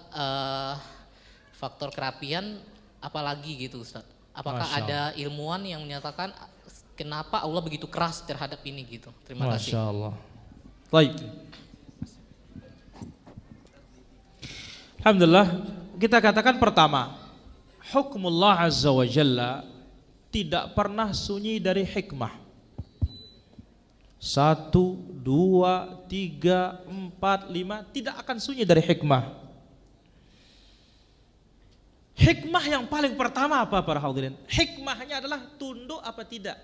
faktor kerapian, apalagi gitu Ustadz? Apakah ada ilmuwan yang menyatakan kenapa Allah begitu keras terhadap ini gitu? Terima kasih. Masya Allah. Baik. Alhamdulillah, kita katakan pertama, hukmullah azza wa jalla tidak pernah sunyi dari hikmah. 1, 2, 3, 4, 5 tidak akan sunyi dari hikmah. Hikmah yang paling pertama apa para hadirin? Hikmahnya adalah tunduk apa tidak.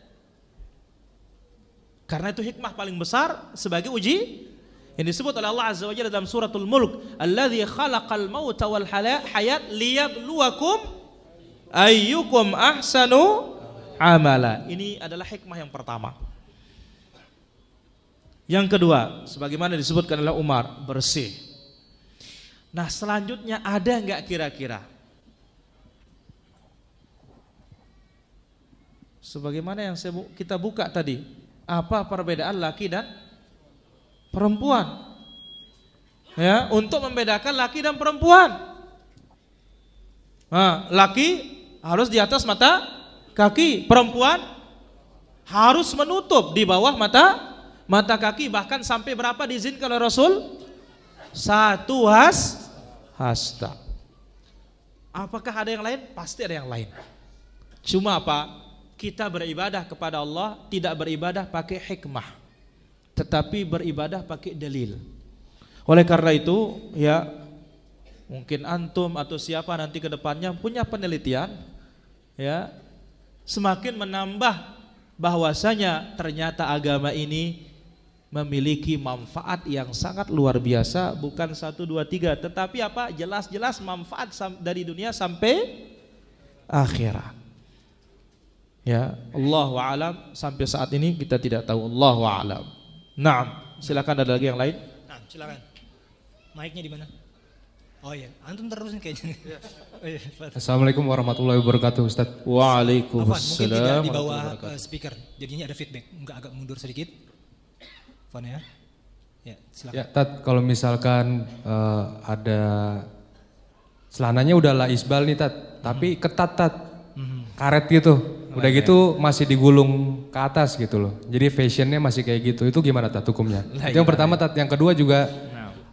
Karena itu hikmah paling besar sebagai uji. Yang disebut oleh Allah Azza wa Jalla dalam suratul Mulk, "Alladzi khalaqal mauta wal hayat liyabluwakum ayyukum ahsanu amala." Ini adalah hikmah yang pertama. Yang kedua, sebagaimana disebutkan oleh Umar, bersih. Nah, selanjutnya ada enggak kira-kira? Sebagaimana yang kita buka tadi, apa perbedaan laki dan perempuan? Ya, untuk membedakan laki dan perempuan. Nah, laki harus di atas mata kaki, perempuan harus menutup di bawah mata kaki, bahkan sampai berapa diizinkan oleh Rasul? 1 hasta. Apakah ada yang lain? Pasti ada yang lain. Cuma apa? Kita beribadah kepada Allah tidak beribadah pakai hikmah, tetapi beribadah pakai dalil. Oleh karena itu, ya mungkin antum atau siapa nanti ke depannya punya penelitian, ya semakin menambah bahwasanya ternyata agama ini memiliki manfaat yang sangat luar biasa, bukan 1, 2, 3, tetapi apa? Jelas-jelas manfaat dari dunia sampai akhirat. Ya, Allahu a'lam, sampai saat ini kita tidak tahu. Allahu a'lam. Naam, silakan, ada lagi yang lain? Nah, silakan. Mic-nya di mana? Oh iya, antum terus nih kayaknya. Oh, iya. Assalamualaikum warahmatullahi wabarakatuh, Ustaz. Mungkin Waalaikumsalam. tidak di bawah speaker, jadinya ada feedback. Enggak, agak mundur sedikit. Fon ya. Ya, silakan. Ya, Tat, kalau misalkan ada celananya udah lah isbal nih, Tat, tapi ketat, Tat. Karet gitu. Udah gitu masih digulung ke atas gitu loh. Jadi fashionnya masih kayak gitu. Itu gimana, Tat, hukumnya? Itu yang pertama, Tat. Yang kedua juga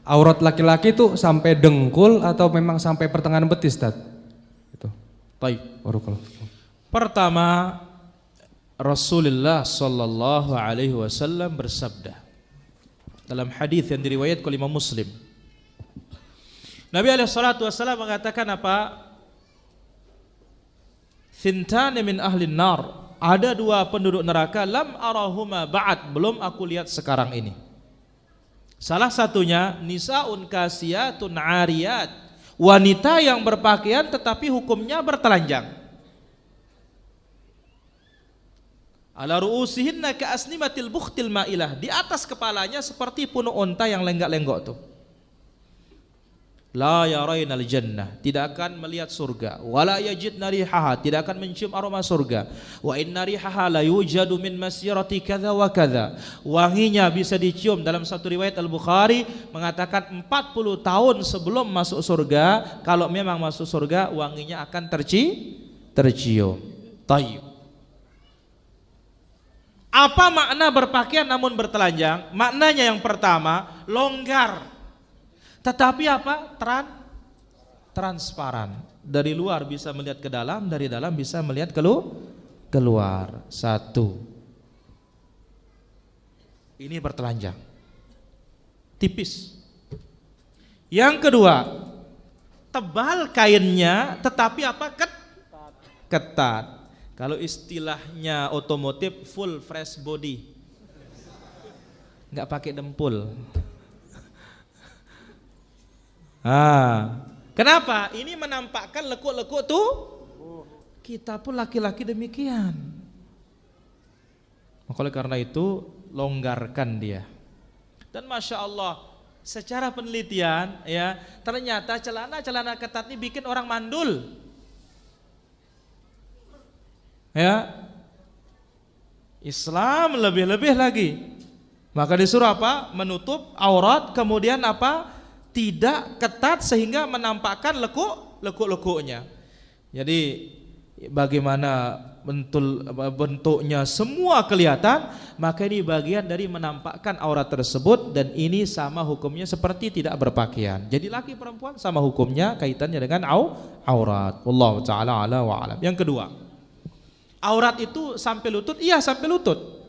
aurat laki-laki itu sampai dengkul atau memang sampai pertengahan betis, Tat? Itu. Baik. Barakallahu. Pertama, Rasulullah sallallahu alaihi wasallam bersabda dalam hadis yang diriwayatkan oleh Imam Muslim. Nabi alaihi salatu wasallam mengatakan apa? Thintani min ahli nar, ada 2 penduduk neraka, lam arahuma ba'd, belum aku lihat sekarang ini. Salah satunya nisaun kasiyatun ariyat, wanita yang berpakaian tetapi hukumnya bertelanjang. Ala ru'usihinna ka'asnimatil bukhtil ma'ilah, di atas kepalanya seperti punuk unta yang lenggak-lenggok tuh. La yarainal jannah, tidak akan melihat surga. Wala yajidna rihaha, tidak akan mencium aroma surga. Wa inna rihaha la yujadu min masirati kadza wa kadza. Wanginya bisa dicium, dalam satu riwayat Al-Bukhari mengatakan 40 tahun sebelum masuk surga, kalau memang masuk surga wanginya akan tercium. Tayyib. Apa makna berpakaian namun bertelanjang? Maknanya yang pertama, longgar. Tetapi apa? Transparan. Dari luar bisa melihat ke dalam, dari dalam bisa melihat keluar. 1. Ini bertelanjang. Tipis. Yang kedua, tebal kainnya tetapi apa? Ketat. Kalau istilahnya otomotif, full fresh body. Enggak pakai dempul. Kenapa? Ini menampakkan lekuk-lekuk tuh. Kita pun laki-laki demikian. Maka oleh karena itu longgarkan dia. Dan masya Allah, secara penelitian ya, ternyata celana ketat ini bikin orang mandul. Ya, Islam lebih-lebih lagi. Maka disuruh apa? Menutup aurat, kemudian apa? Tidak ketat sehingga menampakkan lekuk-lekuknya. Jadi bagaimana bentuknya semua kelihatan, maka ini bagian dari menampakkan aurat tersebut, dan ini sama hukumnya seperti tidak berpakaian. Jadi laki perempuan sama hukumnya kaitannya dengan aurat. Wallahu taala ala wa alam. Yang kedua, aurat itu sampai lutut, iya sampai lutut.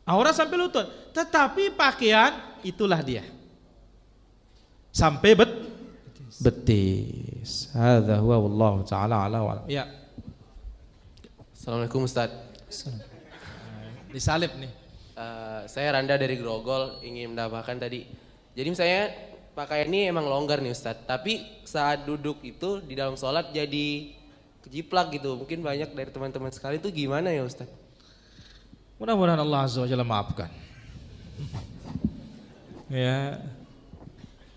Aurat sampai lutut, tetapi pakaian itulah dia. Sampai betis. hadis. Hadza huwa wallahu taala ala wa alam. Ya. Assalamualaikum Ustaz. Disalib nih. Saya Randa dari Grogol, ingin menambahkan tadi. Jadi misalnya pakaian ini emang longgar nih Ustaz, tapi saat duduk itu di dalam sholat jadi kejiplak gitu. Mungkin banyak dari teman-teman sekali itu gimana ya Ustaz? Mudah-mudahan Allah Azza wa Jalla maafkan. Ya.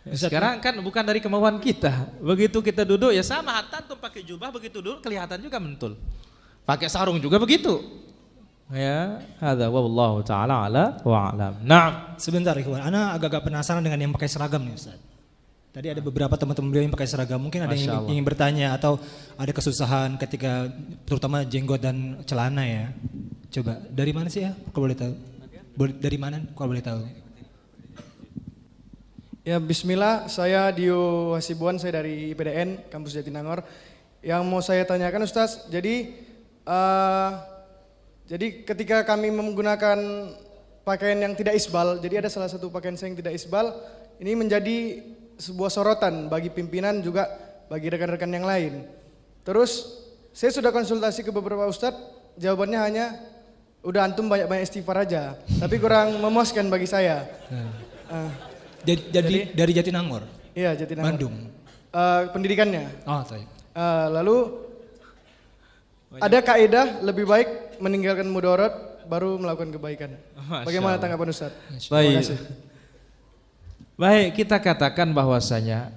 Sekarang kan bukan dari kemauan kita. Begitu kita duduk ya sama, hatta tuh pakai jubah begitu duduk kelihatan juga mentul. Pakai sarung juga begitu. Ya, hadza wallahu taala ala wa alam. Naam. Sebentar ikhwan, ana agak-agak penasaran dengan yang pakai seragam nih Ustaz. Tadi ada beberapa teman-teman beliau yang pakai seragam, mungkin ada yang ingin bertanya atau ada kesusahan ketika terutama jenggot dan celana ya. Coba dari mana sih ya? Kalau boleh tahu. Dari mana kalau boleh tahu? Ya bismillah, saya Dio Hasibuan, saya dari IPDN Kampus Jatinangor. Yang mau saya tanyakan Ustaz, jadi ketika kami menggunakan pakaian yang tidak isbal, jadi ada salah satu pakaian saya yang tidak isbal, ini menjadi sebuah sorotan bagi pimpinan juga bagi rekan-rekan yang lain. Terus saya sudah konsultasi ke beberapa ustadz, jawabannya hanya udah antum banyak-banyak istighfar aja, tapi kurang memuaskan bagi saya. Jadi dari Jatinangor? Iya, Jatinangor. Bandung? Pendidikannya. Oh, baik. Lalu ada kaidah lebih baik meninggalkan mudarat baru melakukan kebaikan. Bagaimana tanggapan Ustaz? Baik. Baik, kita katakan bahwasanya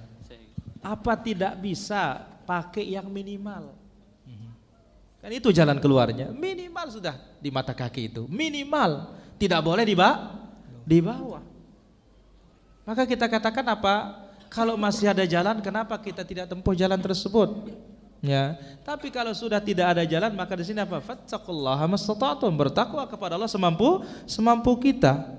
apa tidak bisa pakai yang minimal. Kan itu jalan keluarnya. Minimal sudah di mata kaki itu. Minimal. Tidak boleh di bawah. Maka kita katakan apa? Kalau masih ada jalan, kenapa kita tidak tempuh jalan tersebut? Ya, tapi kalau sudah tidak ada jalan, maka di sini apa? Fattaqullaha mastata'tum, bertakwa kepada Allah semampu kita.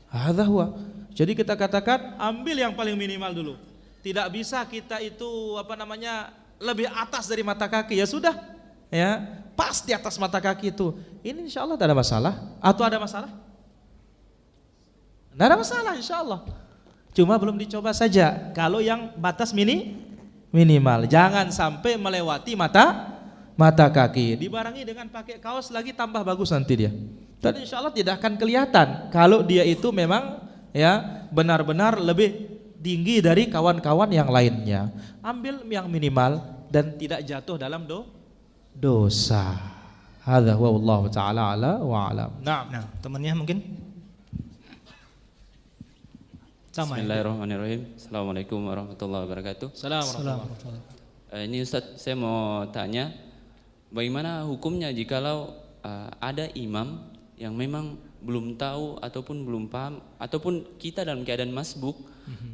Hadza huwa. Jadi kita katakan ambil yang paling minimal dulu. Tidak bisa kita itu lebih atas dari mata kaki, ya sudah. Ya, pas di atas mata kaki itu. Ini insyaallah tidak ada masalah. Atau ada masalah? Tidak ada masalah insyaallah. Cuma belum dicoba saja. Kalau yang batas minimal, jangan sampai melewati mata kaki. Dibarengi dengan pakai kaos lagi tambah bagus nanti dia. Dan insya Allah tidak akan kelihatan kalau dia itu memang ya benar-benar lebih tinggi dari kawan-kawan yang lainnya. Ambil yang minimal dan tidak jatuh dalam dosa. Hadza huwa wallahu taala ala wa alam. Nah, temannya mungkin. Bismillahirrahmanirrahim. Assalamualaikum warahmatullahi wabarakatuh. Assalamualaikum. Ini Ustadz, saya mau tanya, bagaimana hukumnya jikalau ada imam yang memang belum tahu ataupun belum paham ataupun kita dalam keadaan masbuk,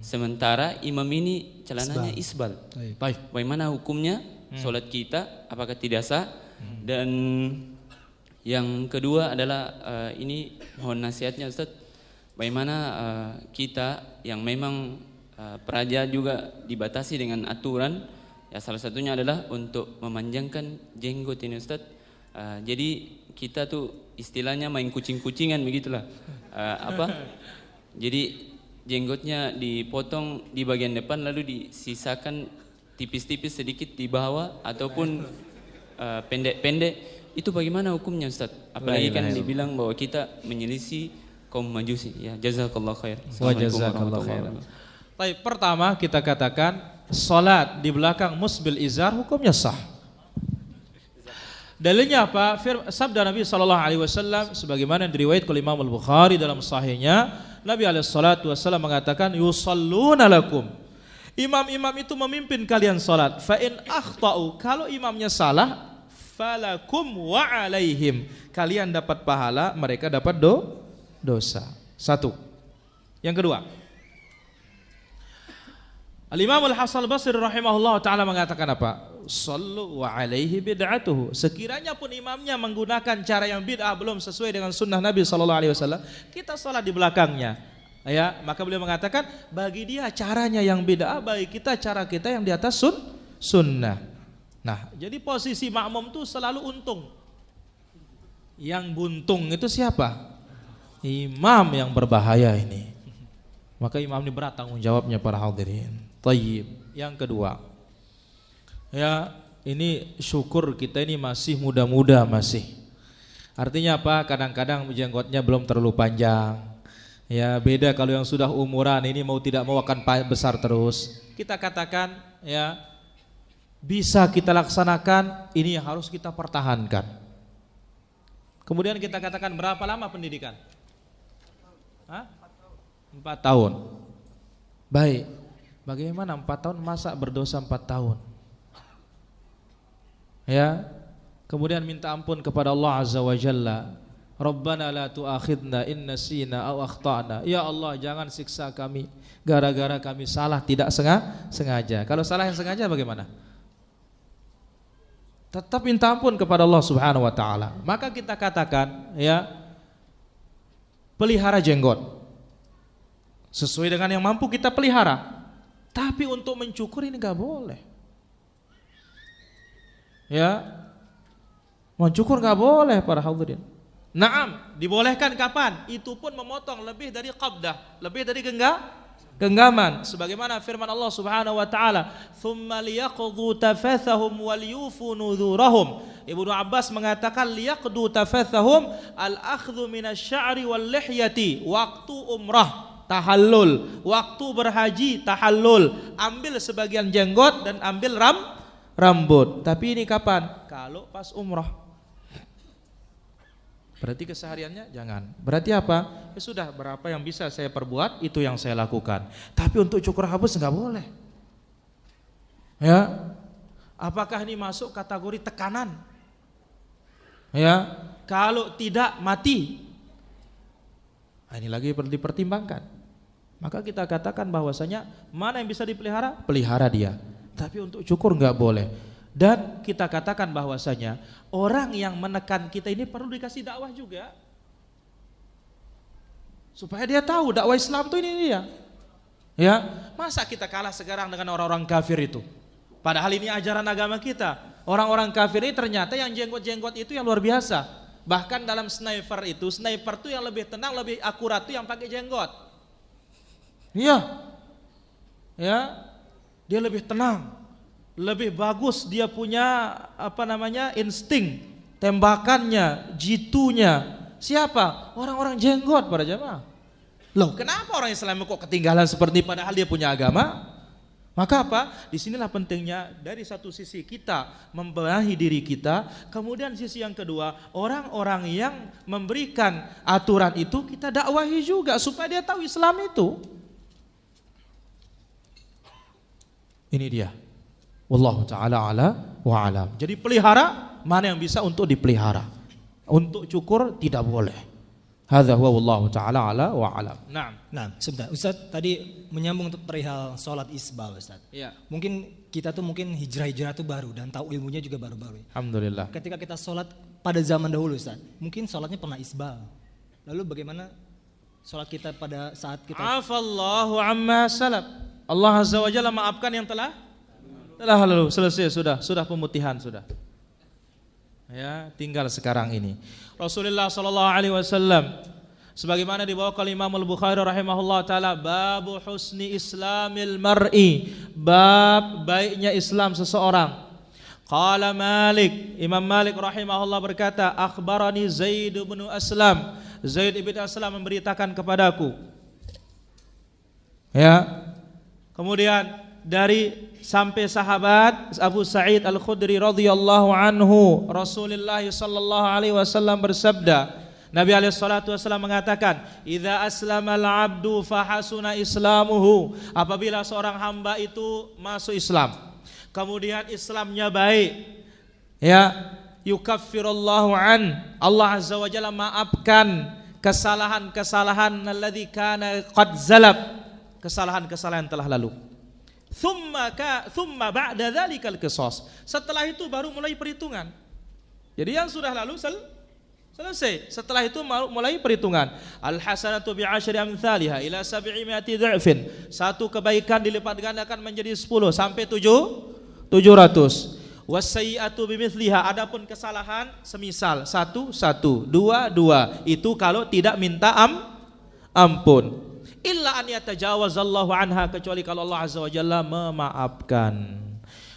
sementara imam ini celananya isbal. Bagaimana hukumnya sholat kita? Apakah tidak sah? Dan yang kedua adalah ini mohon nasihatnya Ustadz. Bagaimana kita yang memang peraja juga dibatasi dengan aturan, ya salah satunya adalah untuk memanjangkan jenggot ini Ustadz. Jadi kita tuh istilahnya main kucing-kucingan begitulah. Jadi jenggotnya dipotong di bagian depan lalu disisakan tipis-tipis sedikit di bawah ataupun pendek-pendek. Itu bagaimana hukumnya Ustadz? Apalagi kan dibilang bahwa kita menyelisih kaum majusi. Ya, jazakallahu khair. Assalamualaikum warahmatullahi wabarakatuh. Baik, pertama kita katakan salat di belakang musbil izar hukumnya sah. Dalilnya apa? Sabda Nabi SAW sebagaimana diriwayatkan oleh Imam Al-Bukhari dalam sahihnya, Nabi SAW mengatakan yusalluna lakum. Imam-imam itu memimpin kalian salat. Fa in akhtau, kalau imamnya salah, falakum wa alaihim. Kalian dapat pahala, mereka dapat dosa. Satu. Yang kedua, Al-Imam Al-Hasan Al-Basri rahimahullah ta'ala mengatakan apa? Sallu wa alaihi bid'atuhu. Sekiranya pun imamnya menggunakan cara yang bid'ah belum sesuai dengan sunnah Nabi SAW, kita salat di belakangnya. Ya, maka beliau mengatakan bagi dia caranya yang bid'ah, bagi kita cara kita yang di atas sunnah. Nah, jadi posisi makmum itu selalu untung. Yang buntung itu siapa? Imam yang berbahaya ini. Maka imam ini berat tanggung jawabnya para hadirin. Tayyib. Yang kedua, Ya, ini syukur kita ini masih muda-muda masih. Artinya apa? Kadang-kadang jenggotnya belum terlalu panjang. Ya, beda kalau yang sudah umuran ini mau tidak mau akan besar terus. Kita katakan ya, bisa kita laksanakan, ini yang harus kita pertahankan. Kemudian kita katakan berapa lama pendidikan? 4 tahun. Baik. Bagaimana 4 tahun, masa berdosa 4 tahun? Ya. Kemudian minta ampun kepada Allah Azza wa Jalla. Rabbana la tu'akhidna in nasina aw akhtana. Ya Allah, jangan siksa kami gara-gara kami salah tidak sengaja. Kalau salah yang sengaja bagaimana? Tetap minta ampun kepada Allah Subhanahu wa taala. Maka kita katakan ya, pelihara jenggot. Sesuai dengan yang mampu kita pelihara. Tapi untuk mencukur ini enggak boleh. Ya. Mencukur enggak boleh para hadirin. Naam, dibolehkan kapan? Itu pun memotong lebih dari qabdah, lebih dari genggaman. Sebagaimana firman Allah Subhanahu wa taala, "Tsumma liyaqdu tafathahum walyufu nuzurahum." Ibnu Abbas mengatakan liyaqdu tafathahum al-akhdhu minasy-sya'ri wal-lihyati, waktu umrah tahallul, waktu berhaji tahallul, ambil sebagian jenggot dan ambil rambut. Tapi ini kapan? Kalau pas umrah. Berarti kesehariannya jangan. Berarti apa? Ya sudah, berapa yang bisa saya perbuat itu yang saya lakukan. Tapi untuk cukur habis enggak boleh. Ya. Apakah ini masuk kategori tekanan? Ya. Kalau tidak mati. Nah, ini lagi perlu dipertimbangkan. Maka kita katakan bahwasanya mana yang bisa dipelihara? Pelihara dia. Tapi untuk cukur enggak boleh. Dan kita katakan bahwasanya orang yang menekan kita ini perlu dikasih dakwah juga, supaya dia tahu dakwah Islam itu ini dia. Ya, masa kita kalah sekarang dengan orang-orang kafir itu? Padahal ini ajaran agama kita. Orang-orang kafir ini ternyata yang jenggot-jenggot itu yang luar biasa. Bahkan dalam sniper itu yang lebih tenang, lebih akurat itu yang pakai jenggot. Iya, ya, dia lebih tenang. Lebih bagus dia punya insting tembakannya, jitunya. Siapa? Orang-orang jenggot para jamaah. Loh, kenapa orang Islam kok ketinggalan seperti padahal dia punya agama? Maka apa? Disinilah pentingnya dari satu sisi kita membenahi diri kita, kemudian sisi yang kedua orang-orang yang memberikan aturan itu kita dakwahi juga supaya dia tahu Islam itu. Ini dia. Wallahu ta'ala ala wa alam. Jadi pelihara mana yang bisa untuk dipelihara. Untuk cukur tidak boleh. Hadza huwa wallahu ta'ala ala wa alam. Nah, sebentar. Ustaz tadi menyambung untuk perihal salat isbal, Ustaz. Iya. Mungkin kita tuh hijrah tuh baru dan tahu ilmunya juga baru-baru. Alhamdulillah. Ketika kita salat pada zaman dahulu, Ustaz, mungkin salatnya pernah isbal. Lalu bagaimana salat kita pada saat kita Afallahu amma salaf. Allah Azza wa Jalla maafkan yang telah lalu, selesai sudah pemutihan sudah. Ya, tinggal sekarang ini. Rasulullah sallallahu alaihi wasallam sebagaimana dibawa oleh Imam Al-Bukhari rahimahullah taala, babu husni islamil mar'i, bab baiknya Islam seseorang. Qala Malik, Imam Malik rahimahullah berkata, akhbarani Zaid bin Aslam. Zaid bin Aslam memberitakan kepadaku. Ya. Kemudian dari sampai sahabat Abu Sa'id Al-Khudri radhiyallahu anhu, Rasulullah sallallahu alaihi wasallam bersabda, Nabi alaihi salatu wasallam mengatakan, "Idza aslamal 'abdu fahasuna islamuhu." Apabila seorang hamba itu masuk Islam, kemudian Islamnya baik, ya, yukaffirullahu an, Allah azza wa jalla maafkan kesalahan-kesalahan alladzi kana qad zalab, kesalahan-kesalahan telah lalu. Thumma ba'da dzalikal qisas. Setelah itu baru mulai perhitungan. Jadi yang sudah lalu selesai. Setelah itu mulai perhitungan. Al hasanatu bi'asyri amsalha ila 700 dha'fin. Satu kebaikan dilipat gandakan menjadi 10 sampai 700. Wasayyi'atu bimithliha. Adapun kesalahan semisal 1, 2, itu kalau tidak minta ampun. Illa an yatajawazallahu anha, kecuali kalau Allah azza wa jalla memaafkan.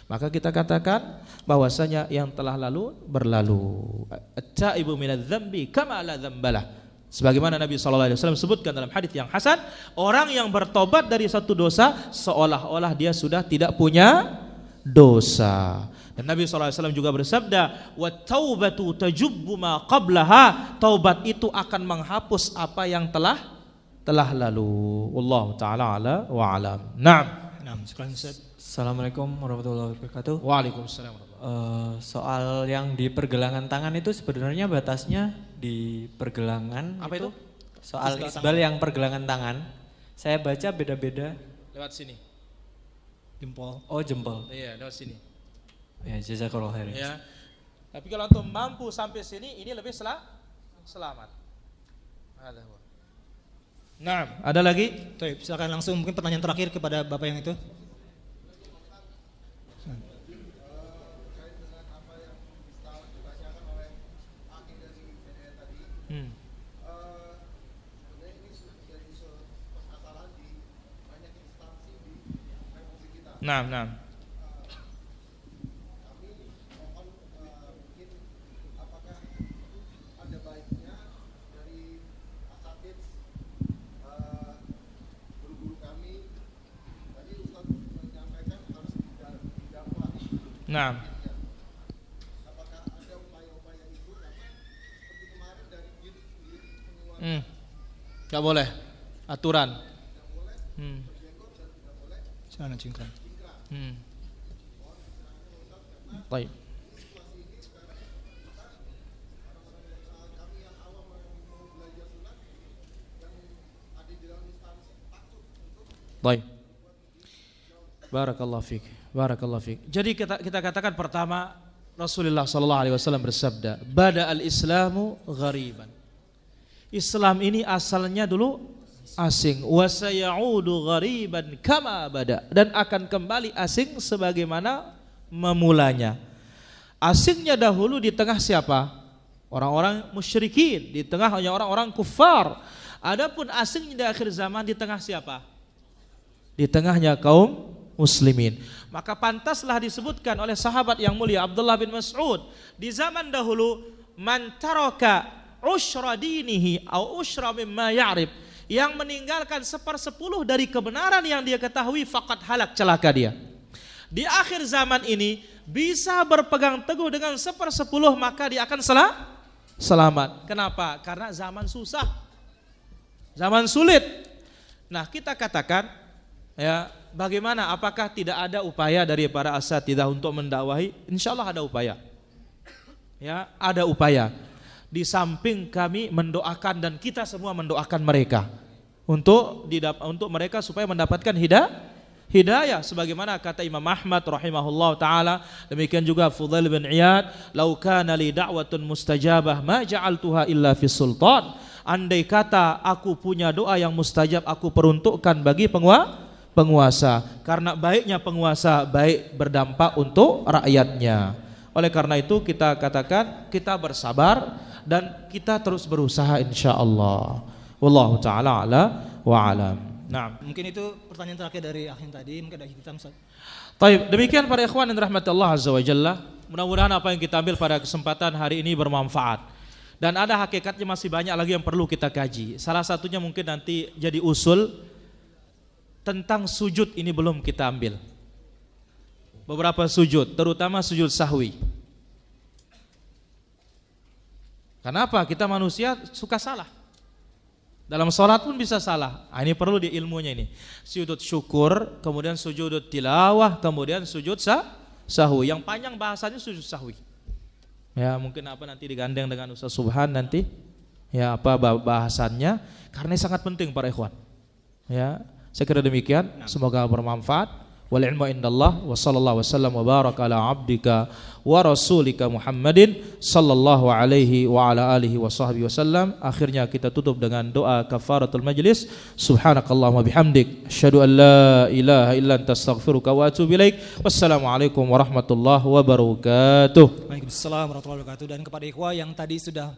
Maka kita katakan bahwasanya yang telah lalu berlalu. At-taibu minadz-dzambi kama la dzambalah. Sebagaimana Nabi SAW sebutkan dalam hadis yang hasan, orang yang bertobat dari satu dosa seolah-olah dia sudah tidak punya dosa. Dan Nabi SAW juga bersabda, "Wat-taubatu tajubbu ma qablaha." Taubat itu akan menghapus apa yang telah lalu. Wallahu taala ala wa alam. Naam. Nah, sekarang Ustaz. Assalamualaikum warahmatullahi wabarakatuh. Waalaikumsalam. Soal yang di pergelangan tangan itu sebenarnya batasnya di pergelangan. Apa itu? Soal isbal yang pergelangan tangan. Saya baca beda-beda. Lewat sini. Jempol. Oh, jempol. Iya, lewat sini. Ya, jazakallahu khairan. Ya. Tapi kalau antum mampu sampai sini, ini lebih selamat. Nah, ada lagi? Baik, silakan langsung mungkin pertanyaan terakhir kepada Bapak yang itu. Nah. Nah. Gak boleh. Aturan. Sana cingkrang. Baik. Baik. Barakallahu fiik. Barakallahu fiik. Jadi kita katakan pertama Rasulullah sallallahu alaihi wasallam bersabda, "Bada al-Islamu ghariban." Islam ini asalnya dulu asing, wa sayaudu ghariban kama bada, dan akan kembali asing sebagaimana memulanya. Asingnya dahulu di tengah siapa? Orang-orang musyrikin, di tengah orang-orang kufar. Adapun asingnya di akhir zaman di tengah siapa? Di tengahnya kaum muslimin. Maka pantaslah disebutkan oleh sahabat yang mulia Abdullah bin Mas'ud, di zaman dahulu, man taraka usyra dinihi au usyra mimma ya'rif, yang meninggalkan 1/10 dari kebenaran yang dia ketahui, faqad halak, celaka dia. Di akhir zaman ini bisa berpegang teguh dengan 1/10, maka dia akan selamat. Kenapa? Karena zaman susah, zaman sulit. Nah, kita katakan, ya, bagaimana? Apakah tidak ada upaya dari para asatidzah untuk mendakwahi? Insyaallah ada upaya. Ya, ada upaya. Di samping kami mendoakan dan kita semua mendoakan mereka untuk mereka supaya mendapatkan hidayah sebagaimana kata Imam Ahmad rahimahullah taala, demikian juga Fudail bin Iyad, "Lau kana li da'watun mustajabah ma ja'altuha illa fi sultan." Andai kata aku punya doa yang mustajab, aku peruntukkan bagi penguasa, karena baiknya penguasa baik berdampak untuk rakyatnya. Oleh karena itu kita katakan kita bersabar dan kita terus berusaha insyaallah. Wallahu taala ala wa alam. Nah, mungkin itu pertanyaan terakhir dari akhin tadi, mungkin ada hitam Ustaz. Baik, demikian para ikhwan yang dirahmati Allah azza wa jalla. Mudah-mudahan apa yang kita ambil pada kesempatan hari ini bermanfaat. Dan ada hakikatnya masih banyak lagi yang perlu kita kaji. Salah satunya mungkin nanti jadi usul tentang sujud, ini belum kita ambil. Beberapa sujud, terutama sujud sahwi. Kenapa? Kita manusia suka salah. Dalam sholat pun bisa salah. Ini perlu di ilmunya ini. Sujud syukur, kemudian sujud tilawah, kemudian sujud sahwi. Yang panjang bahasanya sujud sahwi. Ya, mungkin nanti digandeng dengan Ustaz Subhan nanti. Ya, bahasannya, karena ini sangat penting para ikhwan. Ya, saya kira demikian. Semoga bermanfaat. Wal ilmu indallah, wa sallallahu wasallam wa baraka ala abdika wa rasulika Muhammadin sallallahu alaihi wa ala alihi wa sahbihi wasallam. Akhirnya kita tutup dengan doa kafaratul majlis. Subhanakallahumma bihamdik, asyhadu an la ilaha illa anta astaghfiruka wa atubu ilaik. Wassalamualaikum warahmatullahi wabarakatuh. Waalaikumsalam warahmatullahi wabarakatuh. Dan kepada ikhwah yang tadi sudah